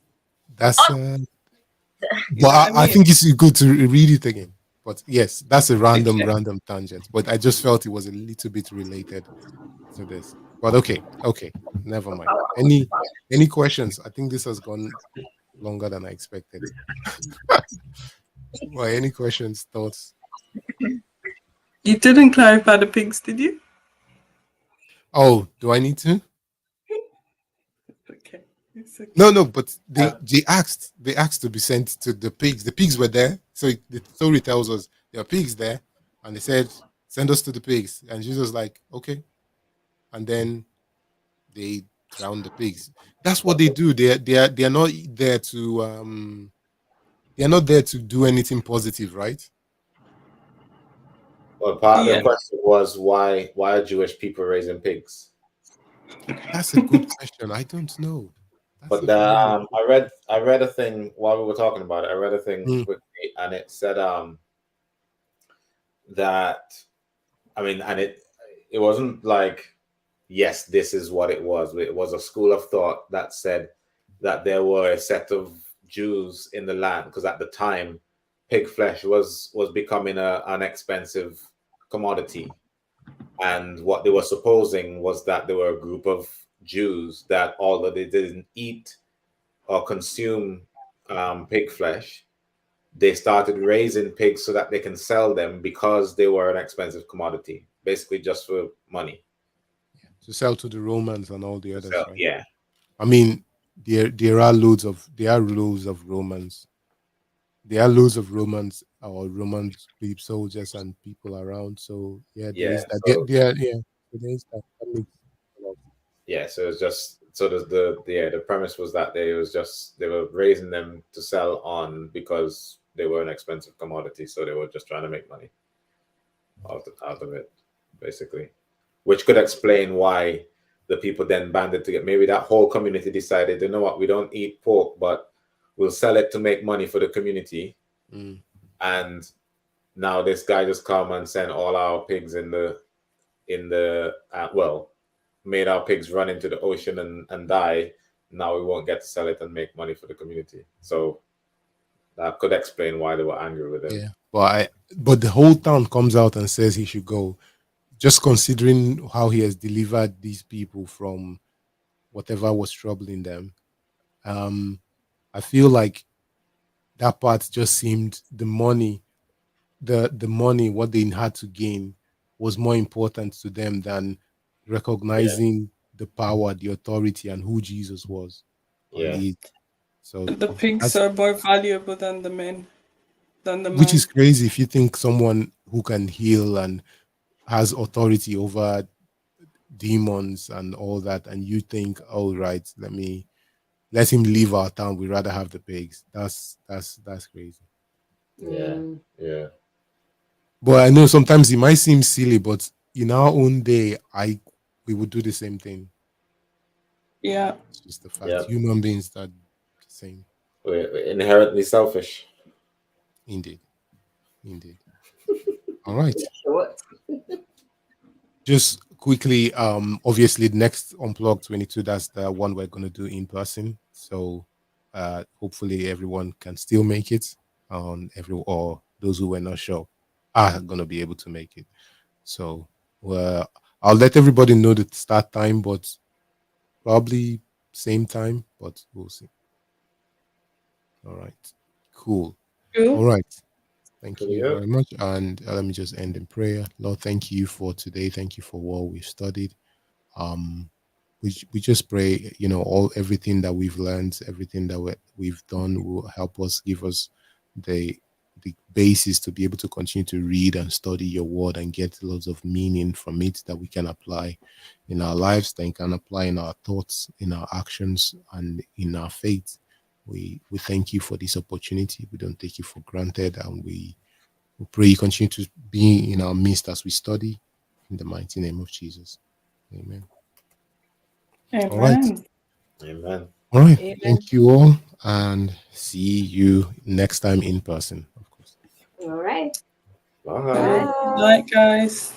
That's. You But know what I I mean? think it's good to read it again. But yes, that's a random, Okay. random tangent. But I just felt it was a little bit related to this. But okay, okay, never mind. Any questions? I think this has gone longer than I expected. Well, any questions, thoughts? You didn't clarify the pigs, did you? Oh, do I need to? Okay. It's No, okay. no. But they asked to be sent to the pigs. The pigs were there So the story tells us there are pigs there, and they said, "Send us to the pigs." And Jesus was like, "Okay." And then they drown the pigs. That's what they do. They are not there to they are not there to do anything positive, right? Well, part of the Yeah. question was why are Jewish people raising pigs? That's a good question. I don't know. That's But a very I read a thing while we were talking about it. I read a thing Mm, quickly, and it said that, I mean, and it wasn't like, yes, this is what it was. It was a school of thought that said that there were a set of Jews in the land, because at the time pig flesh was becoming an expensive commodity. And what they were supposing was that there were a group of Jews that, although they didn't eat or consume pig flesh, they started raising pigs so that they can sell them because they were an expensive commodity, basically just for money to sell to the Romans and all the to others, sell. right? Yeah, I mean, there are loads of Romans. There are loads of Romans or Roman soldiers and people around. So yeah, there yeah. is that. So Yeah. So there is that. That makes a lot of yeah, so it's just so the premise was that they were raising them to sell on because they were an expensive commodity, so they were just trying to make money out of it, basically. Which could explain why the people then banded together. Maybe that whole community decided, you know what, we don't eat pork, but we'll sell it to make money for the community. Mm. And now this guy just come and send all our pigs well, made our pigs run into the ocean and die. Now we won't get to sell it and make money for the community. So that could explain why they were angry with him. Yeah, but the whole town comes out and says he should go. Just considering how he has delivered these people from whatever was troubling them, um, I feel like that part just seemed the money what they had to gain was more important to them than Yeah, recognizing the power, the authority, and who Jesus was on yeah, the. So The pigs that's are more valuable than the men, than the which is man. crazy if you think someone who can heal and has authority over demons and all that, and you think, oh right, let him leave our town. We'd rather have the pigs. That's crazy. yeah, Mm. yeah, But I know sometimes it might seem silly, but in our own day, we would do the same thing. Yeah. It's just the fact yeah. human beings are the same. We're inherently selfish. Indeed, indeed. All right. Sure. Just quickly, obviously, the next Unplug 22, that's the one we're going to do in person. So, hopefully, everyone can still make it. Or those who were not sure are going to be able to make it. So, well, I'll let everybody know the start time, but probably same time, but we'll see. All right. Cool. All Cool. right. Thank Cool, you yeah. very much. And let me just end in prayer. Lord, thank you for today. Thank you for what we've studied. Um, we just pray, all everything that we've learned, everything that we've done will help us, give us the the basis to be able to continue to read and study your word and get lots of meaning from it that we can apply in our lives, that can apply in our thoughts, in our actions, and in our faith. We thank you for this opportunity. We don't take it for granted, and we pray you continue to be in our midst as we study in the mighty name of Jesus. Amen. All right. Amen. Amen. All right. Amen. Thank you all and see you next time in person, of course. All right. Bye. Bye. Good night, guys.